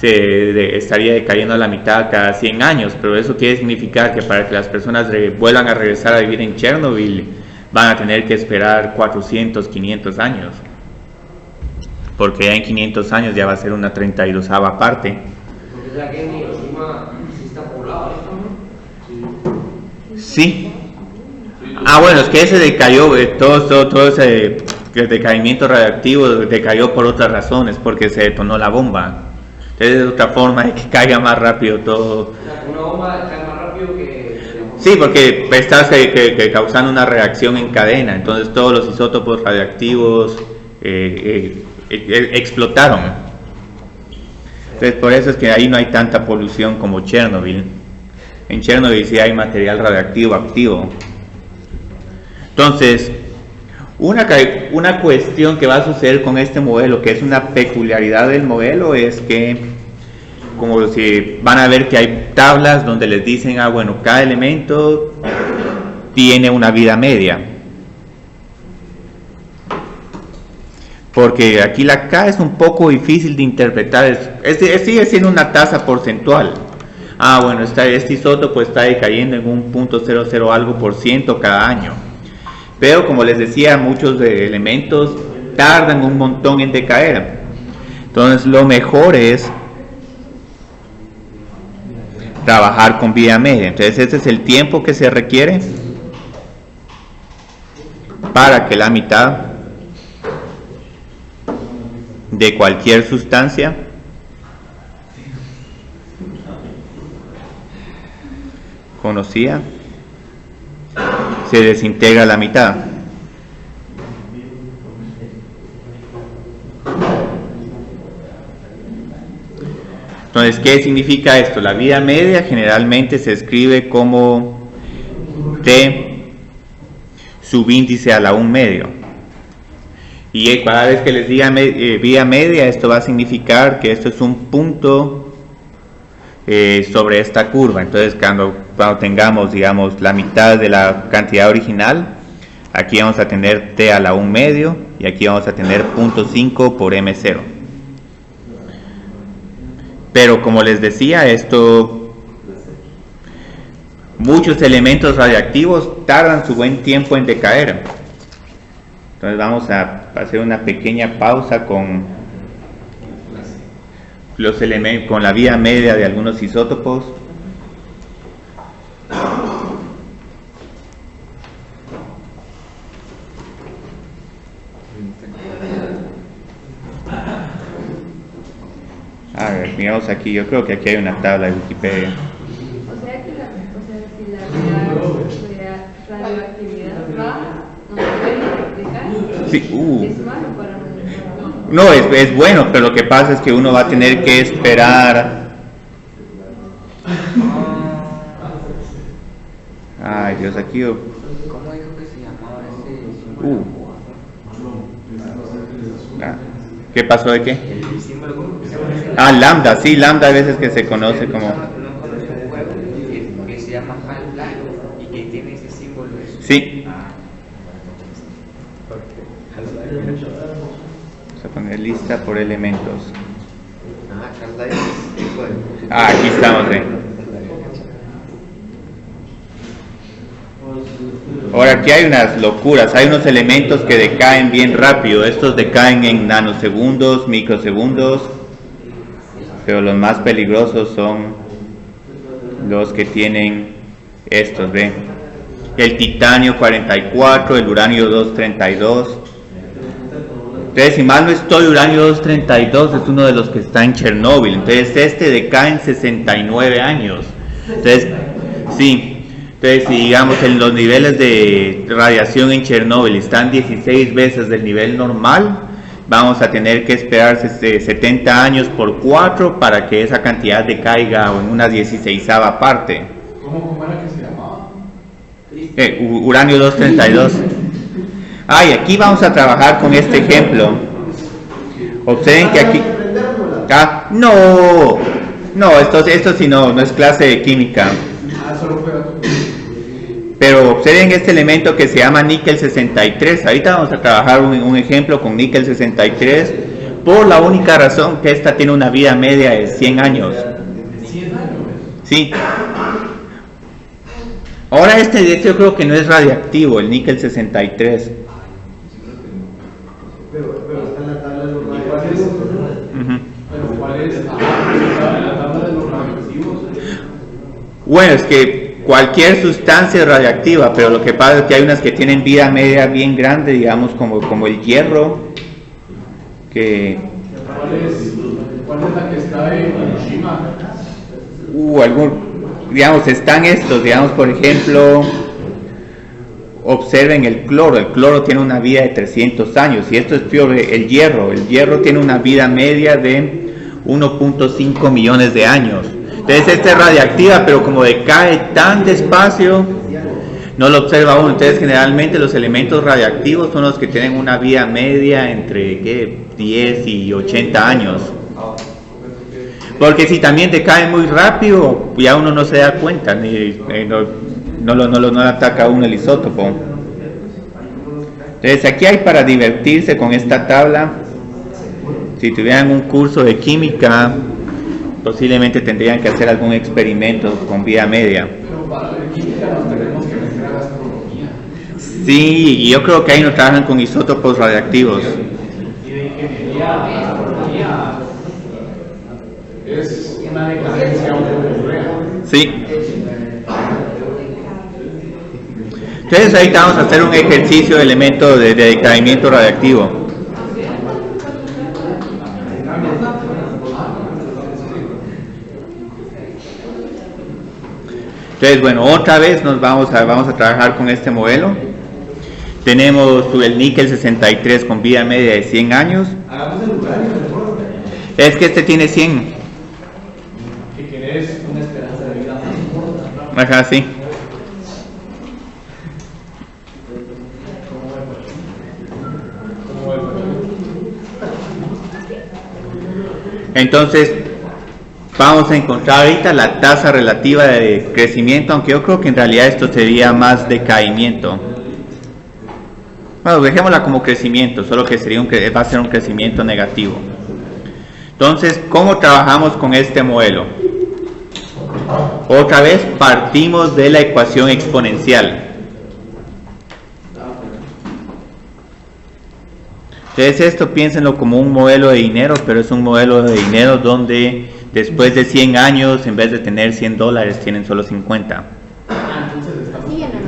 A: estaría decayendo a la mitad cada 100 años, pero eso quiere significar que para que las personas vuelvan a regresar a vivir en Chernobyl, van a tener que esperar 400, 500 años, porque ya en 500 años ya va a ser una 32ª parte.
B: Porque ya que en Hiroshima sí está poblado, ¿no?
A: Sí. Bueno, es que ese decayó, todo ese decaimiento radiactivo decayó por otras razones, porque se detonó la bomba. Entonces es otra forma de que caiga más rápido todo.
B: O sea, una bomba cae más rápido que...
A: Sí, porque estás causando una reacción en cadena, entonces todos los isótopos radioactivos explotaron. Entonces por eso es que ahí no hay tanta polución como Chernobyl. En Chernobyl sí hay material radioactivo activo. Entonces, una cuestión que va a suceder con este modelo, que es una peculiaridad del modelo, es que como si van a ver que hay tablas donde les dicen, bueno, cada elemento tiene una vida media. Porque aquí la K es un poco difícil de interpretar, sigue siendo una tasa porcentual. Bueno, este isótopo está decayendo en un 0.00 algo por ciento cada año. Pero como les decía, muchos elementos tardan un montón en decaer. Entonces lo mejor es trabajar con vida media. Entonces ese es el tiempo que se requiere para que la mitad de cualquier sustancia conocida se desintegra a la mitad. Entonces, ¿qué significa esto? La vida media generalmente se escribe como T subíndice a la 1 medio. Y cada vez que les diga vida media, esto va a significar que esto es un punto sobre esta curva. Entonces, cuando tengamos, digamos, la mitad de la cantidad original, aquí vamos a tener T a la 1 medio y aquí vamos a tener 0.5 por M0. Pero como les decía, muchos elementos radiactivos tardan su buen tiempo en decaer. Entonces vamos a hacer una pequeña pausa con los elementos, con la vida media de algunos isótopos. A ver, miramos aquí, yo creo que aquí hay una tabla de Wikipedia.
G: O sea que si la radioactividad baja, no se puede decaer.
A: Sí,
G: Es malo para nosotros.
A: No, es bueno, pero lo que pasa es que uno va a tener que esperar. Ay, Dios, aquí.
H: ¿Cómo dijo que se llamaba ese?
A: ¿Qué pasó de qué?
H: El símbolo, ¿cómo se llama?
A: Lambda, sí, lambda a veces que se conoce como.
H: No conoce un juego que se llama Half-Life y que tiene ese símbolo.
A: Sí. Vamos a poner lista por elementos. Aquí estamos, Ahora aquí hay unas locuras, hay unos elementos que decaen bien rápido, estos decaen en nanosegundos, microsegundos, pero los más peligrosos son los que tienen estos, ¿ve? El titanio 44, el uranio 232. Entonces, si mal no estoy, uranio 232 es uno de los que está en Chernóbil. Entonces, este decae en 69 años. Entonces, sí. Entonces, si digamos en los niveles de radiación en Chernóbil están 16 veces del nivel normal, vamos a tener que esperar 70 años por 4 para que esa cantidad decaiga en una 16ª parte.
F: ¿Cómo era que se llamaba?
A: Uranio 232. Y aquí vamos a trabajar con este ejemplo. Observen que aquí... No, esto sí no es clase de química. Pero observen este elemento que se llama níquel 63. Ahorita vamos a trabajar un ejemplo con níquel 63 por la única razón que esta tiene una vida media de 100 años. Sí. Ahora de hecho yo creo que no es radiactivo, el níquel 63.
B: Pero está en la tabla de los radioactivos.
F: Pero ¿cuál es la tabla de los radioactivos?
A: Bueno, es que cualquier sustancia es radiactiva, pero lo que pasa es que hay unas que tienen vida media bien grande, digamos como el hierro, que...
F: ¿Cuál es la que está en Hiroshima?
A: digamos, están estos, digamos, por ejemplo, observen el cloro tiene una vida de 300 años, y esto es peor, el hierro tiene una vida media de 1.5 millones de años. Entonces esta es radiactiva, pero como decae tan despacio, no lo observa uno. Entonces generalmente los elementos radiactivos son los que tienen una vida media entre 10 y 80 años. Porque si también decae muy rápido, ya uno no se da cuenta, no lo ataca a uno el isótopo. Entonces aquí hay para divertirse con esta tabla. Si tuvieran un curso de química, posiblemente tendrían que hacer algún experimento con vida media.
F: Pero para la química nos tenemos que meter a la astronomía.
A: Sí, y yo creo que ahí no trabajan con isótopos radiactivos.
E: Y de ingeniería, la astronomía es una decadencia un poco real.
A: Sí. Entonces ahorita vamos a hacer un ejercicio de elementos de decaimiento radiactivo. Entonces, bueno, otra vez vamos a trabajar con este modelo. Tenemos el níquel 63 con vida media de 100 años.
B: Hagamos el uranio mejor.
A: Es que este tiene 100.
E: Que querés una esperanza de vida más corta.
A: Ajá, sí. Entonces, vamos a encontrar ahorita la tasa relativa de crecimiento, aunque yo creo que en realidad esto sería más decaimiento. Bueno, dejémosla como crecimiento, solo que va a ser un crecimiento negativo. Entonces, ¿cómo trabajamos con este modelo? Otra vez partimos de la ecuación exponencial. Entonces esto piénsenlo como un modelo de dinero, pero es un modelo de dinero donde después de 100 años, en vez de tener $100, tienen solo 50.
G: Sí, en el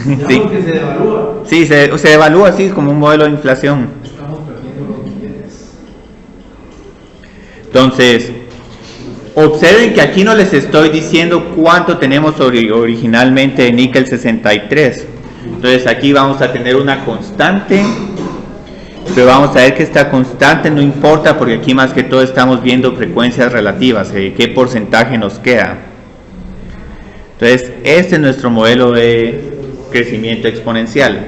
A: Sí.
B: Que se devalúa.
A: Sí, se evalúa así como un modelo de inflación.
F: Estamos perdiendo los billetes.
A: Entonces, observen que aquí no les estoy diciendo cuánto tenemos originalmente de níquel 63. Entonces aquí vamos a tener una constante, pero vamos a ver que esta constante no importa porque aquí más que todo estamos viendo frecuencias relativas, qué porcentaje nos queda. Entonces este es nuestro modelo de crecimiento exponencial.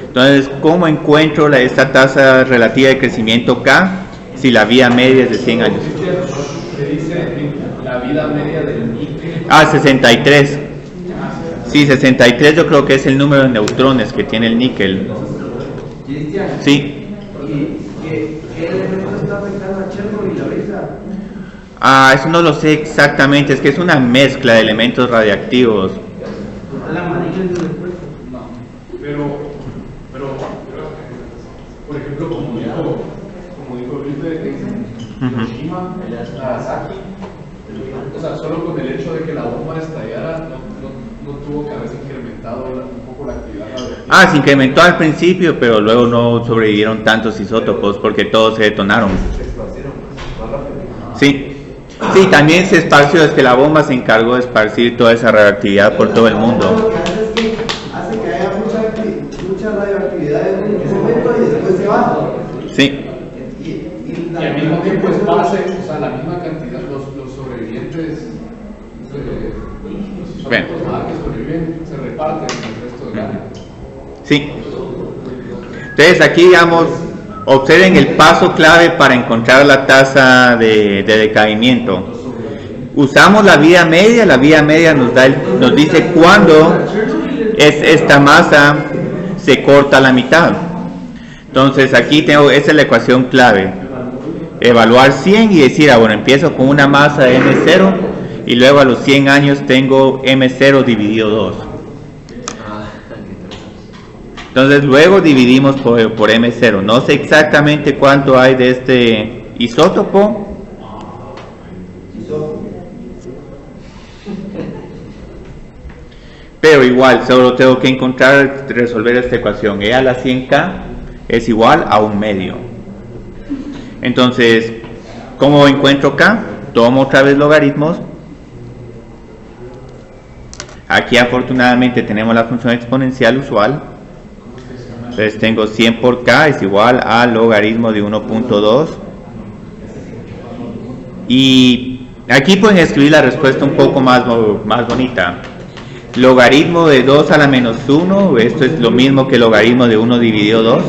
A: Entonces, ¿cómo encuentro esta tasa relativa de crecimiento K si la vida media es de 100 años?
F: Se dice la vida media del níquel.
A: 63. Sí, 63 yo creo que es el número de neutrones que tiene el níquel.
B: Cristian.
A: Sí.
B: ¿Y qué elemento está afectando a Chernobyl ahorita?
A: Eso no lo sé exactamente, es que es una mezcla de elementos radiactivos.
B: La manilla del después.
F: No, pero, por ejemplo, como dijo Luis en Hiroshima, Nagasaki, o sea, solo con el hecho de que la bomba estallara, no tuvo que haberse incrementado un poco la actividad radiactiva.
A: Se incrementó al principio, pero luego no sobrevivieron tantos isótopos porque todos se detonaron. Sí. Sí, también se esparció, es que la bomba se encargó de esparcir toda esa radioactividad por todo el mundo.
B: Lo que hace que haya mucha radioactividad en ese momento y después se va.
A: Sí.
F: Y al mismo tiempo esparce, o sea, la misma cantidad, los sobrevivientes, los
A: Bien.
F: que sobreviven, se reparten en el resto del área.
A: Sí. Entonces aquí, digamos, observen el paso clave para encontrar la tasa de decaimiento. Usamos la vida media nos dice cuándo esta masa se corta a la mitad. Entonces aquí esa es la ecuación clave. Evaluar 100 y decir, bueno, empiezo con una masa de M0 y luego a los 100 años tengo M0 dividido 2. Entonces luego dividimos por M0. No sé exactamente cuánto hay de este isótopo. Pero igual, solo tengo que resolver esta ecuación. E a la 100K es igual a 1/2. Entonces, ¿cómo encuentro K? Tomo otra vez logaritmos. Aquí afortunadamente tenemos la función exponencial usual. Entonces tengo 100 por k es igual al logaritmo de 1.2. Y aquí pueden escribir la respuesta un poco más bonita. Logaritmo de 2 a la menos 1, esto es lo mismo que logaritmo de 1 dividido 2.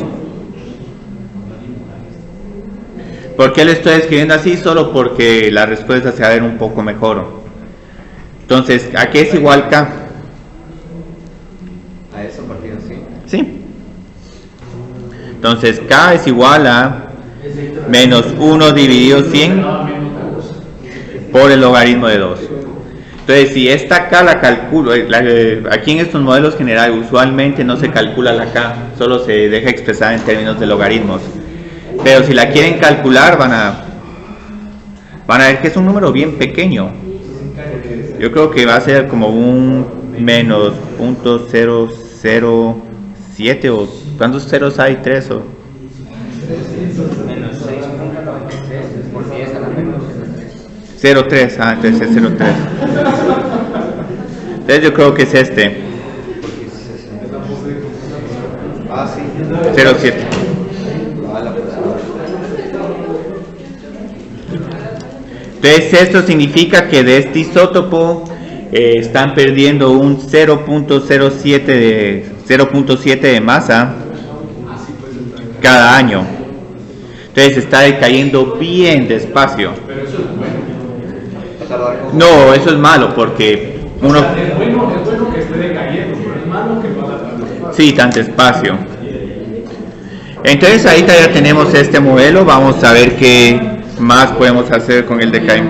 A: ¿Por qué lo estoy escribiendo así? Solo porque la respuesta se va a ver un poco mejor. Entonces, ¿a qué es igual k?
C: A eso partido, sí.
A: ¿Sí? Entonces, k es igual a menos 1 dividido 100 por el logaritmo de 2. Entonces, si esta k la calculo, aquí en estos modelos generales usualmente no se calcula la k, solo se deja expresar en términos de logaritmos. Pero si la quieren calcular van a ver que es un número bien pequeño. Yo creo que va a ser como un menos .007 o ¿cuántos ceros hay? 3 o
H: Menos 6.93 por 10 a la menos
A: 0,3, entonces es 0,3. Entonces yo creo que es este.
C: Ah, sí.
A: 0,7. Entonces esto significa que de este isótopo están perdiendo un 0.7 de masa cada año. Entonces está decayendo bien despacio. No, eso es malo porque uno...
F: Es bueno que esté decayendo, pero es malo que pasa tan despacio.
A: Sí, tan despacio. Entonces ahí ya tenemos este modelo. Vamos a ver qué más podemos hacer con el decay.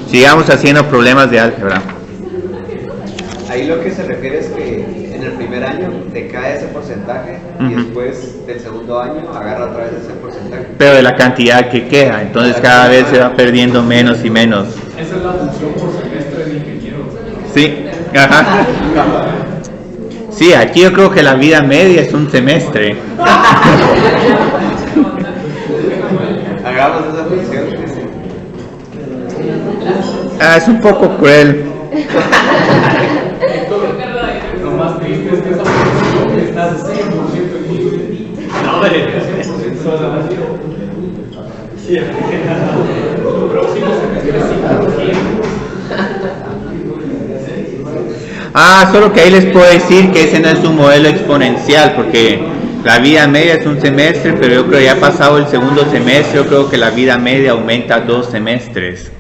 A: Sigamos haciendo problemas de álgebra.
C: Ahí lo que se refiere es que en el primer año decae ese porcentaje y después del segundo año agarra otra vez ese porcentaje.
A: Pero de la cantidad que queda, entonces cada vez se va perdiendo menos y menos.
F: Esa es la función por semestre del ingeniero.
A: Sí, ajá. Sí, aquí yo creo que la vida media es un semestre.
C: Hagamos esa función.
A: Es un poco cruel.
F: Lo más triste es que esa función está 100% en mí. No, hombre, 100% sí, lo próximo semestre es psicología.
A: Solo que ahí les puedo decir que ese no es un modelo exponencial, porque la vida media es un semestre, pero yo creo que ya ha pasado el segundo semestre, yo creo que la vida media aumenta 2 semestres.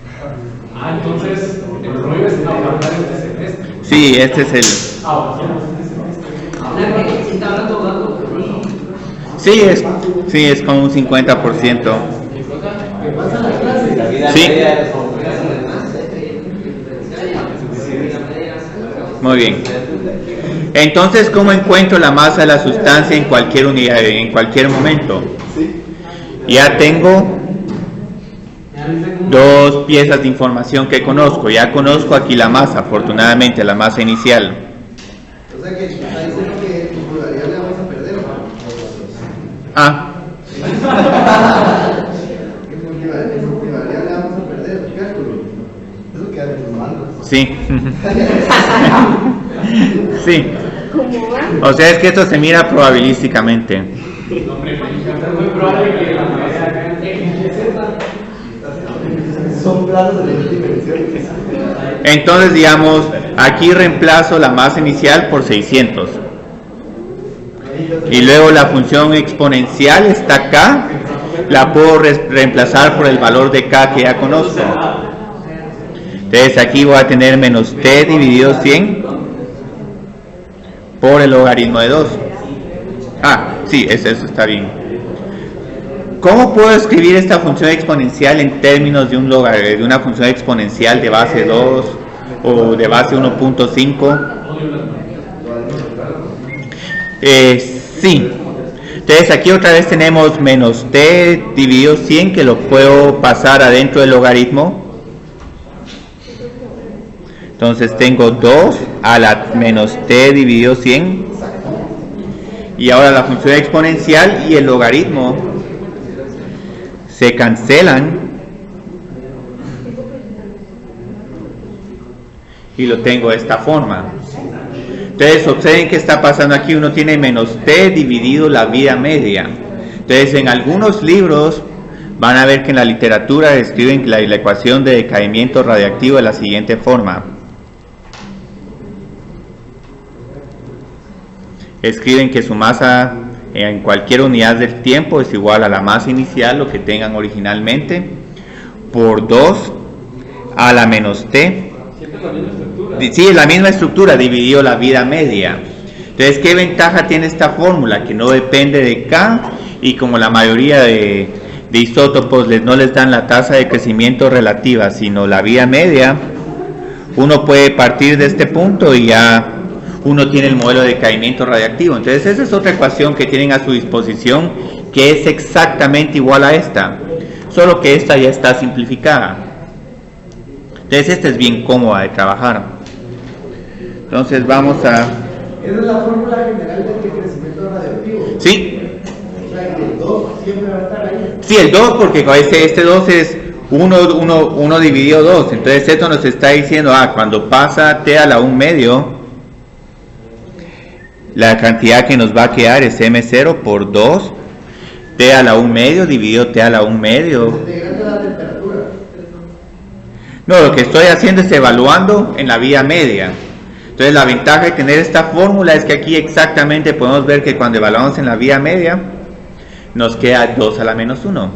F: Entonces, el rollo es aguantar este semestre.
A: Sí, este es el... Sí, es como un 50%. Sí. Muy bien. Entonces, ¿cómo encuentro la masa de la sustancia en cualquier unidad, en cualquier momento? Ya tengo 2 piezas de información que conozco. Ya conozco aquí la masa, afortunadamente, la masa inicial.
B: O sea que está diciendo que tu probabilidad la vamos a perder, ¿no? Que tu probabilidad la vamos a perder, el cálculo. Eso queda en tus manos.
A: Sí. Sí. O sea, es que esto se mira probabilísticamente.
B: Son planos de las dimensiones.
A: Entonces, digamos, aquí reemplazo la masa inicial por 600. Y luego la función exponencial está acá. La puedo reemplazar por el valor de k que ya conozco. Entonces aquí voy a tener menos t dividido 100 por el logaritmo de 2. Sí, eso está bien. ¿Cómo puedo escribir esta función exponencial en términos de una función exponencial de base 2 o de base 1.5? Sí. Entonces aquí otra vez tenemos menos t dividido 100 que lo puedo pasar adentro del logaritmo. Entonces tengo 2 a la menos t dividido 100. Y ahora la función exponencial y el logaritmo se cancelan. y lo tengo de esta forma. Entonces observen qué está pasando aquí. Uno tiene menos T dividido la vida media. Entonces en algunos libros van a ver que en la literatura describen la ecuación de decaimiento radiactivo de la siguiente forma. Escriben que su masa en cualquier unidad del tiempo es igual a la masa inicial, lo que tengan originalmente, por 2 a la menos T. Sí, es la misma estructura, dividido la vida media. Entonces, ¿qué ventaja tiene esta fórmula? Que no depende de K, y como la mayoría de isótopos no les dan la tasa de crecimiento relativa, sino la vida media, uno puede partir de este punto y ya uno tiene el modelo de decaimiento radiactivo. Entonces, esa es otra ecuación que tienen a su disposición, que es exactamente igual a esta, solo que esta ya está simplificada. Entonces, esta es bien cómoda de trabajar. Entonces, vamos a...
B: Esa es la fórmula general del crecimiento radioactivo.
A: Sí.
B: O sea, que el 2 siempre va a estar ahí.
A: Sí, el 2, porque este 2 es 1 dividido 2. Entonces, esto nos está diciendo, cuando pasa T a la 1 medio, la cantidad que nos va a quedar es M0 por 2, T a la 1 medio dividido T a la 1 medio.
B: Integrando la temperatura.
A: No, lo que estoy haciendo es evaluando en la vida media. Entonces, la ventaja de tener esta fórmula es que aquí exactamente podemos ver que cuando evaluamos en la vida media, nos queda 2 a la menos 1.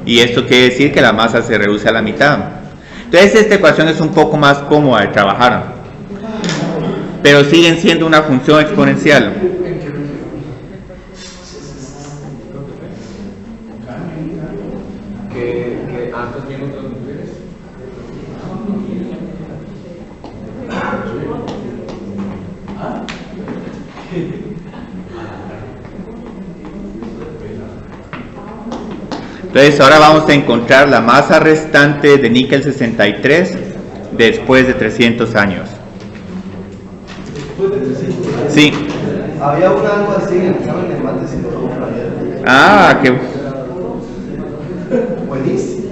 A: Y esto quiere decir que la masa se reduce a la mitad. Entonces, esta ecuación es un poco más cómoda de trabajar, pero siguen siendo una función exponencial.
F: Que antes vienen otras mujeres.
A: Entonces, ahora vamos a encontrar la masa restante de níquel 63 después de 300 años. Sí.
B: Había algo así en el examen de mate psicológico ayer.
A: Qué
B: Buenísimo.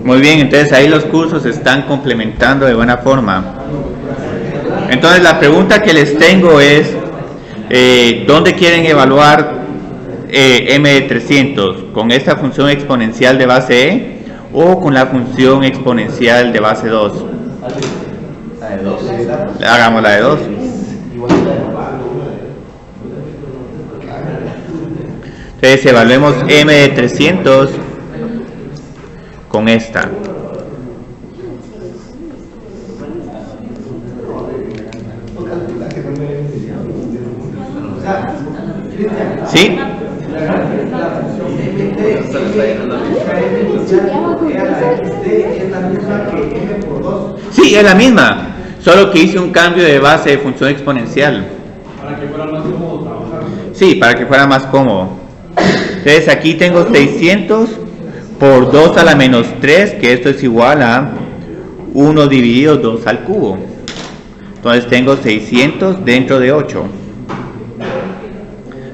A: muy bien. Entonces, ahí los cursos se están complementando de buena forma. Entonces, la pregunta que les tengo es, ¿dónde quieren evaluar M de 300? ¿Con esta función exponencial de base E o con la función exponencial de base 2?
B: La de 2.
A: Hagamos la de 2. Entonces, evaluemos M de 300 con esta. ¿Sí? Sí, es la misma, solo que hice un cambio de base de función exponencial.
F: Para que fuera más cómodo trabajar.
A: Sí, para que fuera más cómodo. Entonces aquí tengo 600 por 2 a la menos 3, que esto es igual a 1 dividido 2 al cubo. Entonces tengo 600 dentro de 8.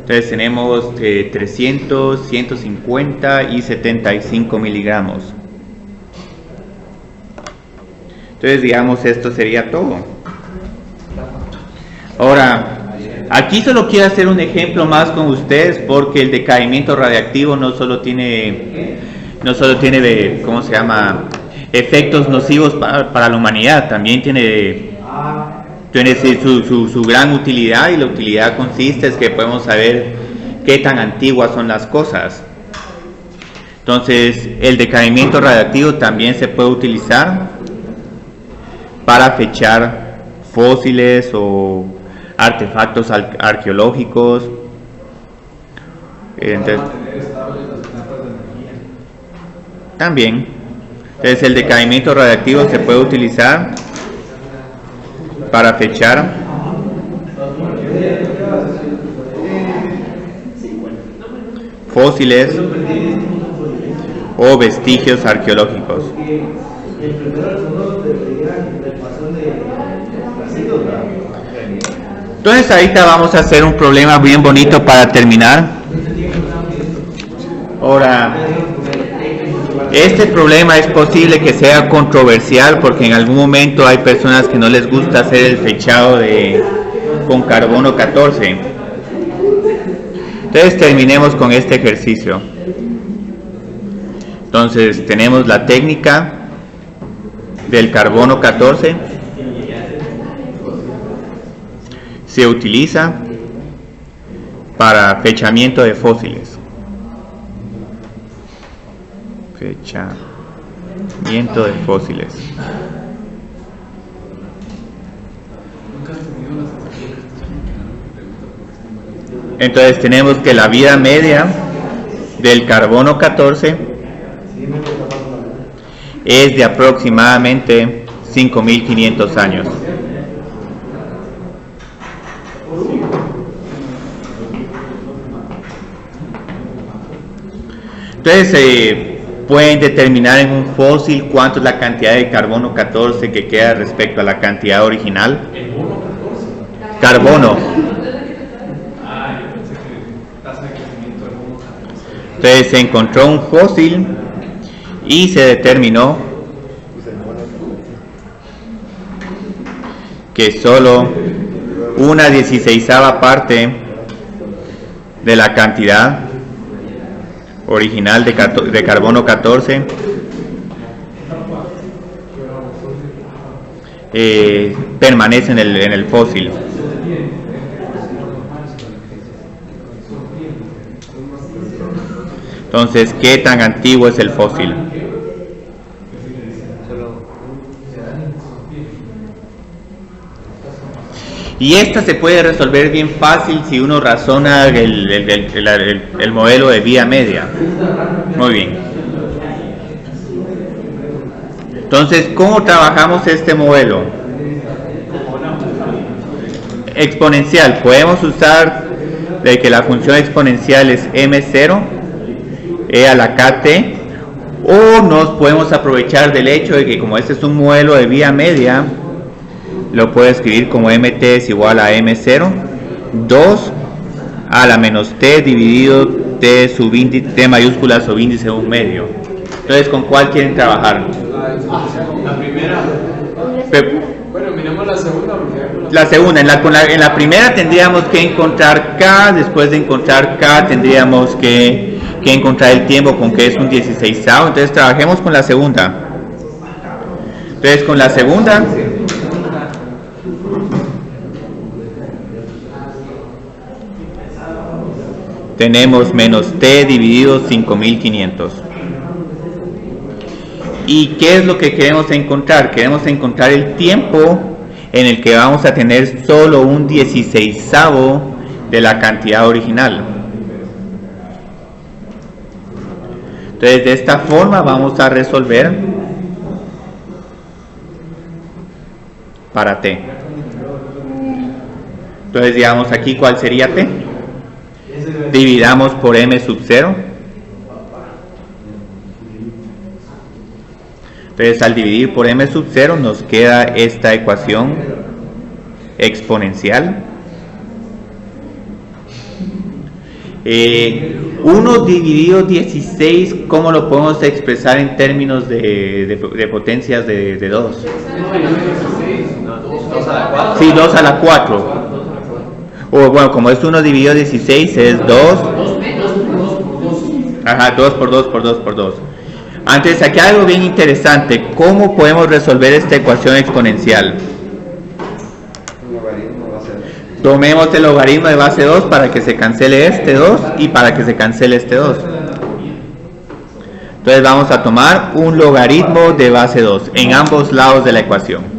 A: Entonces tenemos 300, 150 y 75 miligramos. Entonces, digamos, esto sería todo. Ahora, aquí solo quiero hacer un ejemplo más con ustedes, porque el decaimiento radiactivo no solo tiene ¿cómo se llama?, efectos nocivos para la humanidad, también tiene su gran utilidad, y la utilidad consiste en que podemos saber qué tan antiguas son las cosas. Entonces, el decaimiento radiactivo también se puede utilizar para fechar fósiles o artefactos arqueológicos. Entonces, también, entonces el decaimiento radiactivo se puede utilizar para fechar fósiles o vestigios arqueológicos. Entonces ahorita vamos a hacer un problema bien bonito para terminar. Ahora, Este problema es posible que sea controversial porque en algún momento hay personas que no les gusta hacer el fechado con carbono 14. Entonces terminemos con este ejercicio. Entonces tenemos la técnica del carbono 14. Se utiliza para fechamiento de fósiles. Fechamiento de fósiles. Entonces tenemos que la vida media del carbono 14 es de aproximadamente 5.500 años. Entonces pueden determinar en un fósil cuánto es la cantidad de carbono 14 que queda respecto a la cantidad original. Carbono. Entonces se encontró un fósil y se determinó que solo una 16ª parte de la cantidad original de carbono 14 permanece en el fósil. Entonces, ¿qué tan antiguo es el fósil? Y esta se puede resolver bien fácil si uno razona el modelo de vía media. Muy bien. Entonces, ¿cómo trabajamos este modelo? Exponencial. Podemos usar de que la función exponencial es m0 e a la kt, o nos podemos aprovechar del hecho de que como este es un modelo de vía media, lo puedo escribir como mt es igual a m0 2 a la menos t dividido t subíndice, t mayúscula subíndice 1 medio. Entonces, ¿con cuál quieren trabajar?
F: La primera. Bueno, miremos la segunda.
A: La segunda, en la primera tendríamos que encontrar k, después de encontrar k tendríamos que encontrar el tiempo con que es un 16avo, entonces trabajemos con la segunda. Entonces con la segunda tenemos menos t dividido 5500. ¿Y qué es lo que queremos encontrar? Queremos encontrar el tiempo en el que vamos a tener solo un 16avo de la cantidad original. Entonces, de esta forma vamos a resolver para t. Entonces, digamos aquí, ¿cuál sería t? Dividamos por m sub 0. Entonces, al dividir por m sub 0 nos queda esta ecuación exponencial. 1 dividido 16, ¿cómo lo podemos expresar en términos de potencias de 2? Sí, 2 a la 4. O bueno, como es 1 dividido 16 es 2. Ajá, 2 por 2 por 2 por 2. Antes, aquí hay algo bien interesante. ¿Cómo podemos resolver esta ecuación exponencial? Tomemos el logaritmo de base 2 para que se cancele este 2 y para que se cancele este 2. Entonces vamos a tomar un logaritmo de base 2 en ambos lados de la ecuación.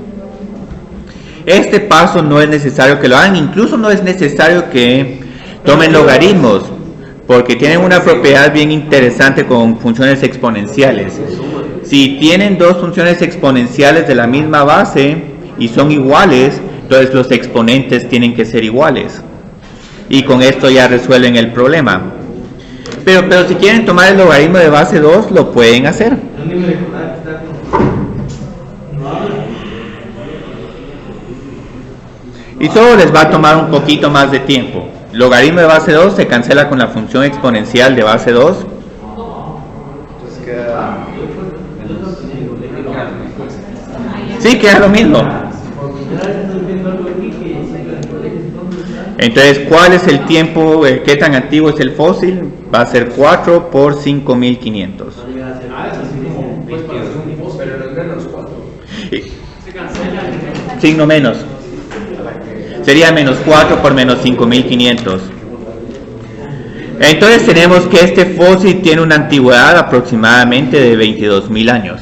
A: Este paso no es necesario que lo hagan, incluso no es necesario que tomen logaritmos, porque tienen una propiedad bien interesante con funciones exponenciales. Si tienen dos funciones exponenciales de la misma base y son iguales, entonces los exponentes tienen que ser iguales. Y con esto ya resuelven el problema. Pero si quieren tomar el logaritmo de base 2, lo pueden hacer. Y solo les va a tomar un poquito más de tiempo. Logaritmo de base 2 se cancela con la función exponencial de base 2.
C: queda
A: Sí, queda lo mismo. Entonces, ¿cuál es el tiempo? ¿Qué tan antiguo es el fósil? Va a ser 4 por 5500.
F: Pues para hacer un fósil, pero no es menos 4.
A: Signo menos. Sería menos 4 por menos 5500. Entonces tenemos que este fósil tiene una antigüedad aproximadamente de 22.000 años.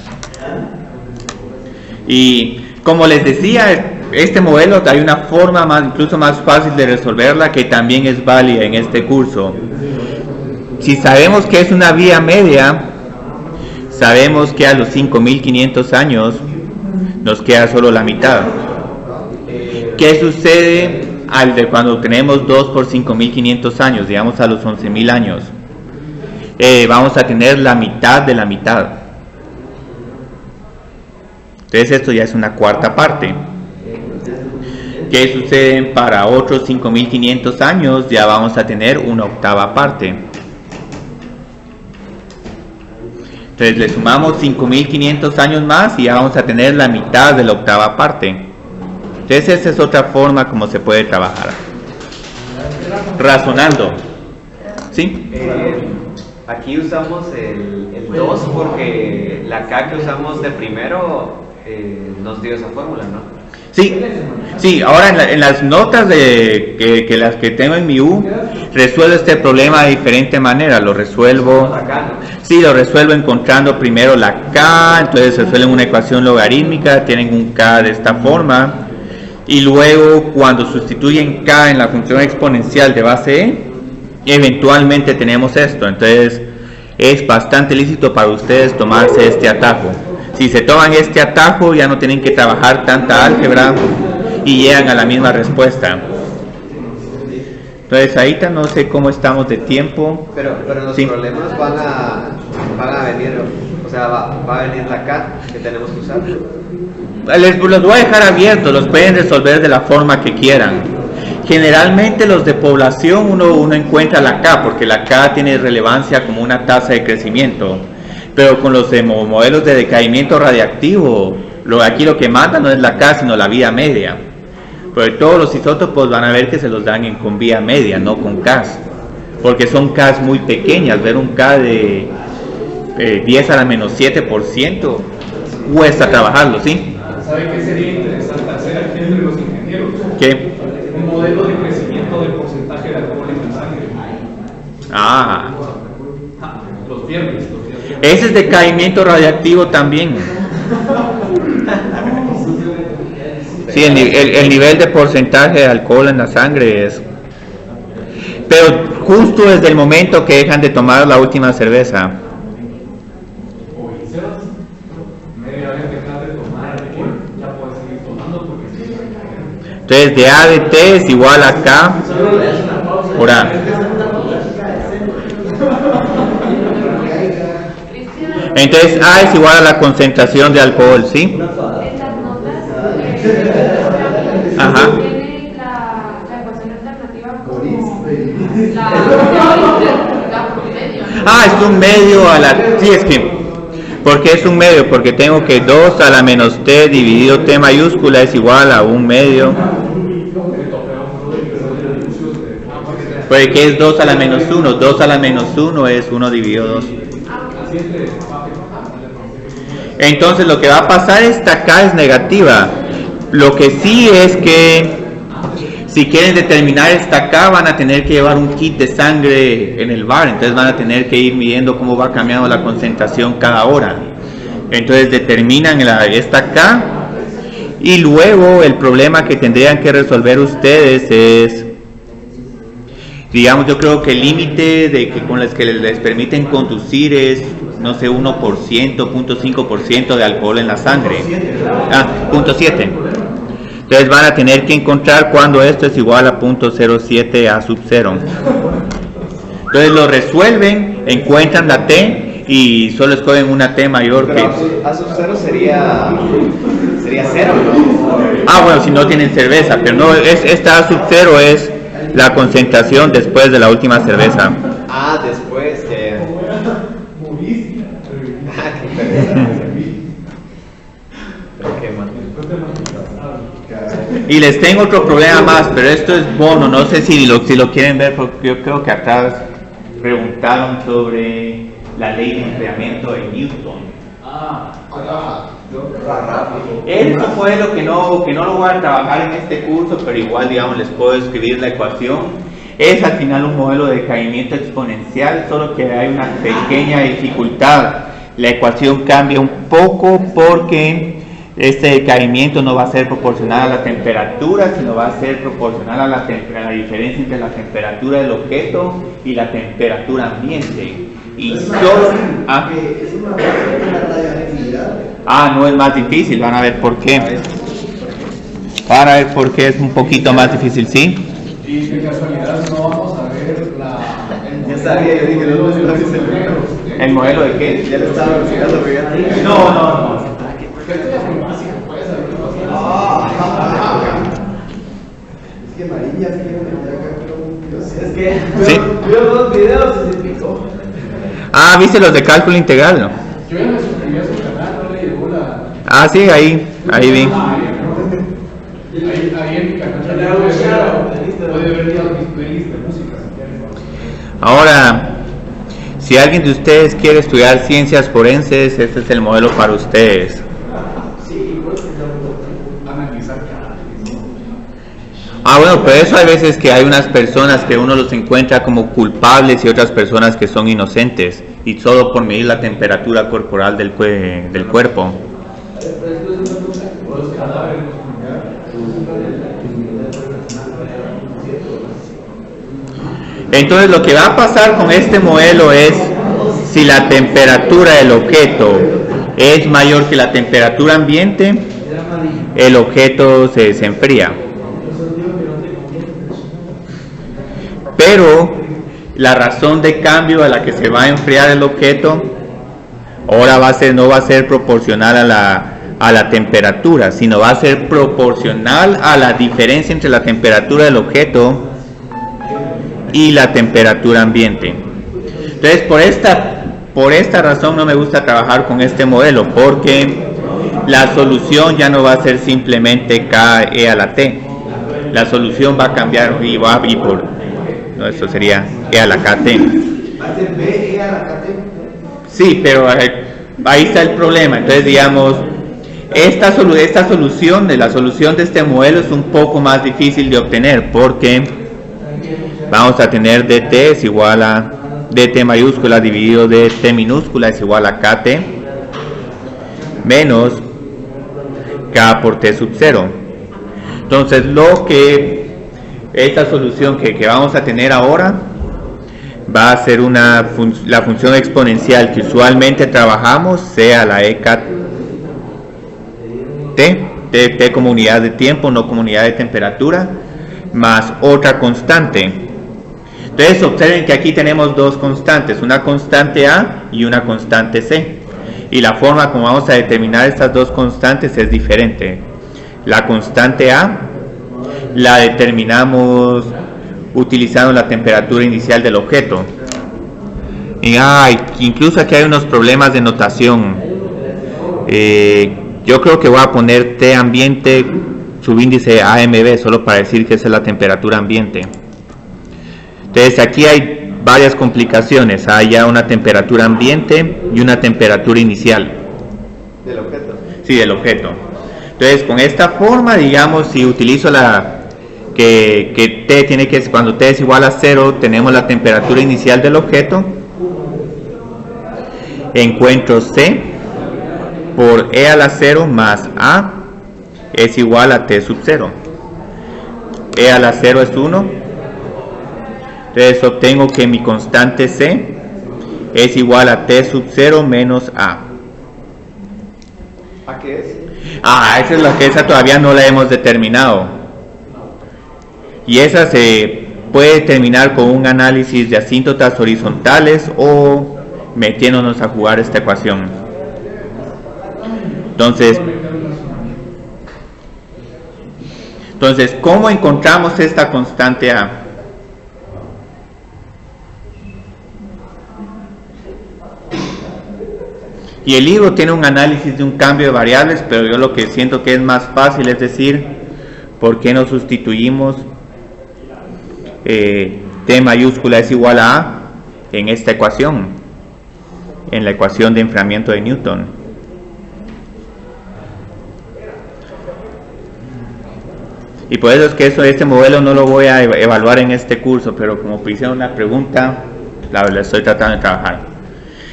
A: Y como les decía, este modelo hay una forma incluso más fácil de resolverla que también es válida en este curso. Si sabemos que es una vía media, sabemos que a los 5500 años nos queda solo la mitad. ¿Qué sucede cuando tenemos 2 por 5500 años, digamos a los 11.000 años? Vamos a tener la mitad de la mitad. Entonces esto ya es una cuarta parte. ¿Qué sucede para otros 5500 años? Ya vamos a tener una octava parte. Entonces le sumamos 5500 años más y ya vamos a tener la mitad de la octava parte. Entonces esa es otra forma como se puede trabajar. Razonando. ¿Sí?
C: Aquí usamos el 2 porque la K que usamos de primero nos dio esa fórmula, ¿no?
A: Sí, ahora en las notas que las que tengo en mi U, resuelvo este problema de diferente manera. Lo resuelvo encontrando primero la K, entonces resuelven una ecuación logarítmica, tienen un K de esta forma, y luego cuando sustituyen K en la función exponencial de base E, eventualmente tenemos esto. Entonces es bastante lícito para ustedes tomarse este atajo. Si se toman este atajo ya no tienen que trabajar tanta álgebra y llegan a la misma respuesta. Entonces ahorita no sé cómo estamos de tiempo.
C: Pero los problemas van a venir, o sea, va a venir la K que tenemos que usar.
A: Los voy a dejar abiertos, los pueden resolver de la forma que quieran. Generalmente los de población uno encuentra la K, porque la K tiene relevancia como una tasa de crecimiento. Pero con los modelos de decaimiento radiactivo, aquí lo que mata no es la K, sino la vía media. Pero todos los isótopos van a ver que se los dan con vía media, no con K. Porque son K muy pequeñas. Ver un K de 10 a la menos 7% cuesta trabajarlo, ¿sí?
F: ¿Sabe qué sería interesante hacer aquí entre los ingenieros?
A: ¿Qué?
F: Un modelo de crecimiento del porcentaje de alcohol en la sangre. Los viernes.
A: Ese es decaimiento radiactivo también. Sí, el nivel de porcentaje de alcohol en la sangre es. Pero justo desde el momento que dejan de tomar la última cerveza. Entonces de A de T es igual a K por A. Entonces A es igual a la concentración de alcohol, ¿sí? Ajá. Es un medio a la... Sí, es que... ¿Por qué es un medio? Porque tengo que 2 a la menos T dividido T mayúscula es igual a un medio. Porque es 2 a la menos 1. 2 a la menos 1 es 1 dividido 2. Entonces lo que va a pasar, esta K es negativa. Lo que sí es que si quieren determinar esta K van a tener que llevar un kit de sangre en el bar. Entonces van a tener que ir midiendo cómo va cambiando la concentración cada hora. Entonces determinan esta K. Y luego el problema que tendrían que resolver ustedes es, digamos, yo creo que el límite con los que les permiten conducir es, no sé, 1%, 0.5% de alcohol en la sangre. 0.7. Entonces van a tener que encontrar cuando esto es igual a 0.07 A sub 0. Entonces lo resuelven, encuentran la T y solo escogen una T mayor.
C: Pero que... A sub 0 sería 0, ¿no?
A: Bueno, si no tienen cerveza, pero no, esta A sub 0 es la concentración después de la última cerveza.
C: Después
A: Y les tengo otro problema más, pero esto es bono, no sé si lo quieren ver, porque yo creo que atrás preguntaron sobre la ley de enfriamiento de Newton. Esto fue lo que no lo voy a trabajar en este curso, pero igual, digamos, les puedo escribir la ecuación. Es al final un modelo de decaimiento exponencial, solo que hay una pequeña dificultad. La ecuación cambia un poco porque este decaimiento no va a ser proporcional a la temperatura, sino va a ser proporcional a la diferencia entre la temperatura del objeto y la temperatura ambiente. Y solo... no es más difícil, van a ver por qué. Van a ver por qué es un poquito más difícil, ¿sí?
F: Y de casualidad no vamos a ver la...
C: Ya sabía, yo dije,
A: ¿El modelo de qué?
C: Ya lo estaba buscando,
A: No.
F: Esto ya fue básico, puedes saber qué
B: Es que María quiere meter acá, pero
C: Es que
A: Sí.
C: vio dos videos y se picó.
A: ¿Viste los de cálculo integral? ¿No?
F: Yo ya me suscribí a su canal, no le llegó la...
A: Sí, ahí vi.
F: Ahí en mi canal puede ver todas mis playlists de música.
A: Ahora, si alguien de ustedes quiere estudiar ciencias forenses, este es el modelo para ustedes.
F: Analizar.
A: Bueno, pero eso hay veces que hay unas personas que uno los encuentra como culpables y otras personas que son inocentes, y solo por medir la temperatura corporal del cuerpo. Entonces lo que va a pasar con este modelo es, si la temperatura del objeto es mayor que la temperatura ambiente, el objeto se desenfría. Pero la razón de cambio a la que se va a enfriar el objeto ahora no va a ser proporcional a la temperatura, sino va a ser proporcional a la diferencia entre la temperatura del objeto y la temperatura ambiente. Entonces, por esta razón no me gusta trabajar con este modelo, porque la solución ya no va a ser simplemente KE a la T. La solución va a cambiar esto sería E a la KT.
B: ¿Va a ser B, E a la KT?
A: Sí, pero ahí está el problema. Entonces, digamos, esta solución, la solución de este modelo es un poco más difícil de obtener, porque vamos a tener dt es igual a dt mayúscula dividido dt minúscula es igual a kt menos k por t sub 0. Entonces, esta solución que vamos a tener ahora va a ser la función exponencial que usualmente trabajamos, sea la EK t como unidad de tiempo, no como unidad de temperatura, más otra constante. Entonces, observen que aquí tenemos dos constantes, una constante A y una constante C, y la forma como vamos a determinar estas dos constantes es diferente. La constante A la determinamos utilizando la temperatura inicial del objeto. Y incluso aquí hay unos problemas de notación. Yo creo que voy a poner T ambiente subíndice AMB solo para decir que esa es la temperatura ambiente. Entonces, aquí hay varias complicaciones. Hay ya una temperatura ambiente y una temperatura inicial.
C: ¿Del objeto?
A: Sí, del objeto. Entonces, con esta forma, digamos, si utilizo que T tiene que, cuando T es igual a 0, tenemos la temperatura inicial del objeto. Encuentro C por E a la 0 más A es igual a T sub 0. E a la 0 es 1. Entonces obtengo que mi constante C es igual a T sub 0 menos A.
C: ¿A qué es?
A: Esa todavía no la hemos determinado. Y esa se puede determinar con un análisis de asíntotas horizontales o metiéndonos a jugar esta ecuación. Entonces, ¿cómo encontramos esta constante A? Y el libro tiene un análisis de un cambio de variables, pero yo lo que siento que es más fácil es decir, ¿por qué no sustituimos T mayúscula es igual a A en esta ecuación? En la ecuación de enfriamiento de Newton. Y por eso es que este modelo no lo voy a evaluar en este curso, pero como hicieron una pregunta, la estoy tratando de trabajar.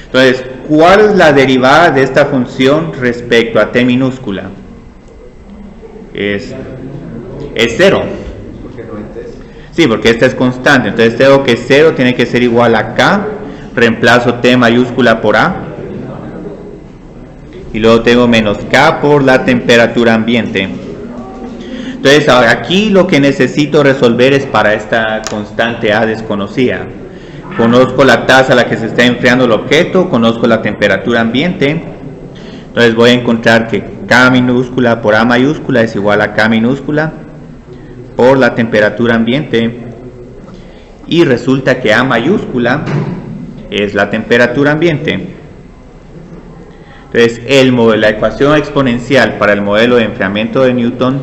A: Entonces, ¿cuál es la derivada de esta función respecto a T minúscula? Es 0.
C: Porque no es.
A: Sí, porque esta es constante. Entonces tengo que 0 tiene que ser igual a K. Reemplazo T mayúscula por A. Y luego tengo menos K por la temperatura ambiente. Entonces aquí lo que necesito resolver es para esta constante A desconocida. Conozco la tasa a la que se está enfriando el objeto, conozco la temperatura ambiente. Entonces voy a encontrar que K minúscula por A mayúscula es igual a K minúscula por la temperatura ambiente. Y resulta que A mayúscula es la temperatura ambiente. Entonces la ecuación exponencial para el modelo de enfriamiento de Newton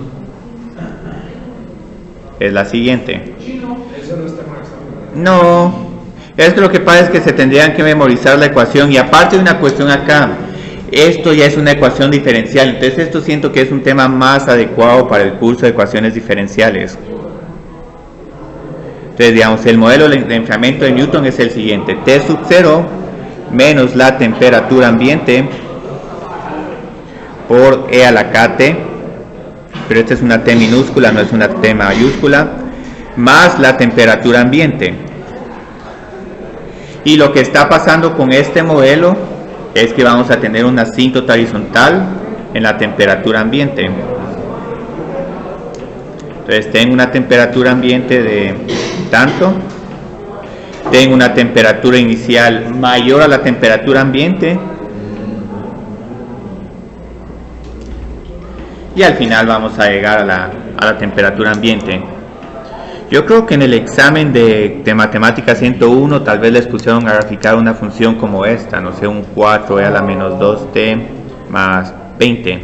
A: es la siguiente. No, es que lo que pasa es que se tendrían que memorizar la ecuación, y aparte de una cuestión acá, esto ya es una ecuación diferencial, entonces esto siento que es un tema más adecuado para el curso de ecuaciones diferenciales. Entonces digamos, el modelo de enfriamiento de Newton es el siguiente: T sub 0 menos la temperatura ambiente por E a la KT, pero esta es una T minúscula, no es una T mayúscula, más la temperatura ambiente. Y lo que está pasando con este modelo es que vamos a tener una asíntota horizontal en la temperatura ambiente. Entonces tengo una temperatura ambiente de tanto, tengo una temperatura inicial mayor a la temperatura ambiente, y al final vamos a llegar a la temperatura ambiente. Yo creo que en el examen de matemática 101 tal vez les pusieron a graficar una función como esta, no sé, un 4e a la menos 2t más 20.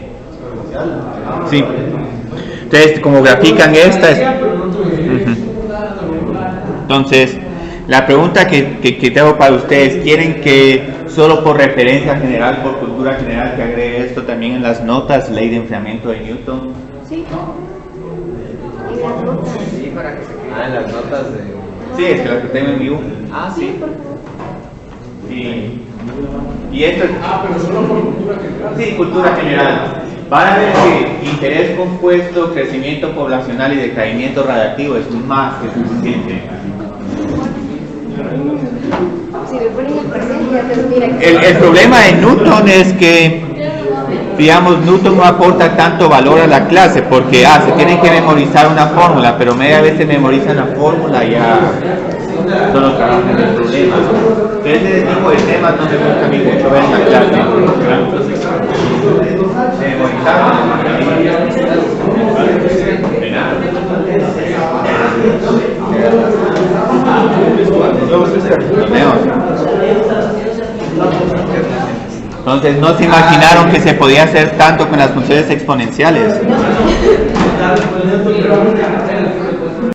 A: Sí. Entonces, como grafican esta es... Entonces, la pregunta que tengo para ustedes, ¿quieren que solo por referencia general, por cultura general, que agregue esto también en las notas, ley de enfriamiento de Newton?
G: Sí. En las notas.
H: Sí, para que se quede.
C: En las notas de...
A: Sí, es que las que tengo en vivo.
G: Sí, por favor.
A: Y esto es...
F: pero solo por cultura general.
A: Sí, cultura general. Van a ver que interés compuesto, crecimiento poblacional y decaimiento radiactivo es más que suficiente.
G: Si me ponen el presente, ya te lo mira.
A: El problema de Newton es que, digamos, Newton no aporta tanto valor a la clase porque se tienen que memorizar una fórmula, pero media vez se memorizan la fórmula y ya solo trabajan en el problema. Entonces ese tipo de temas no me gusta a mí mucho ver en la clase. Entonces no se imaginaron que se podía hacer tanto con las funciones exponenciales.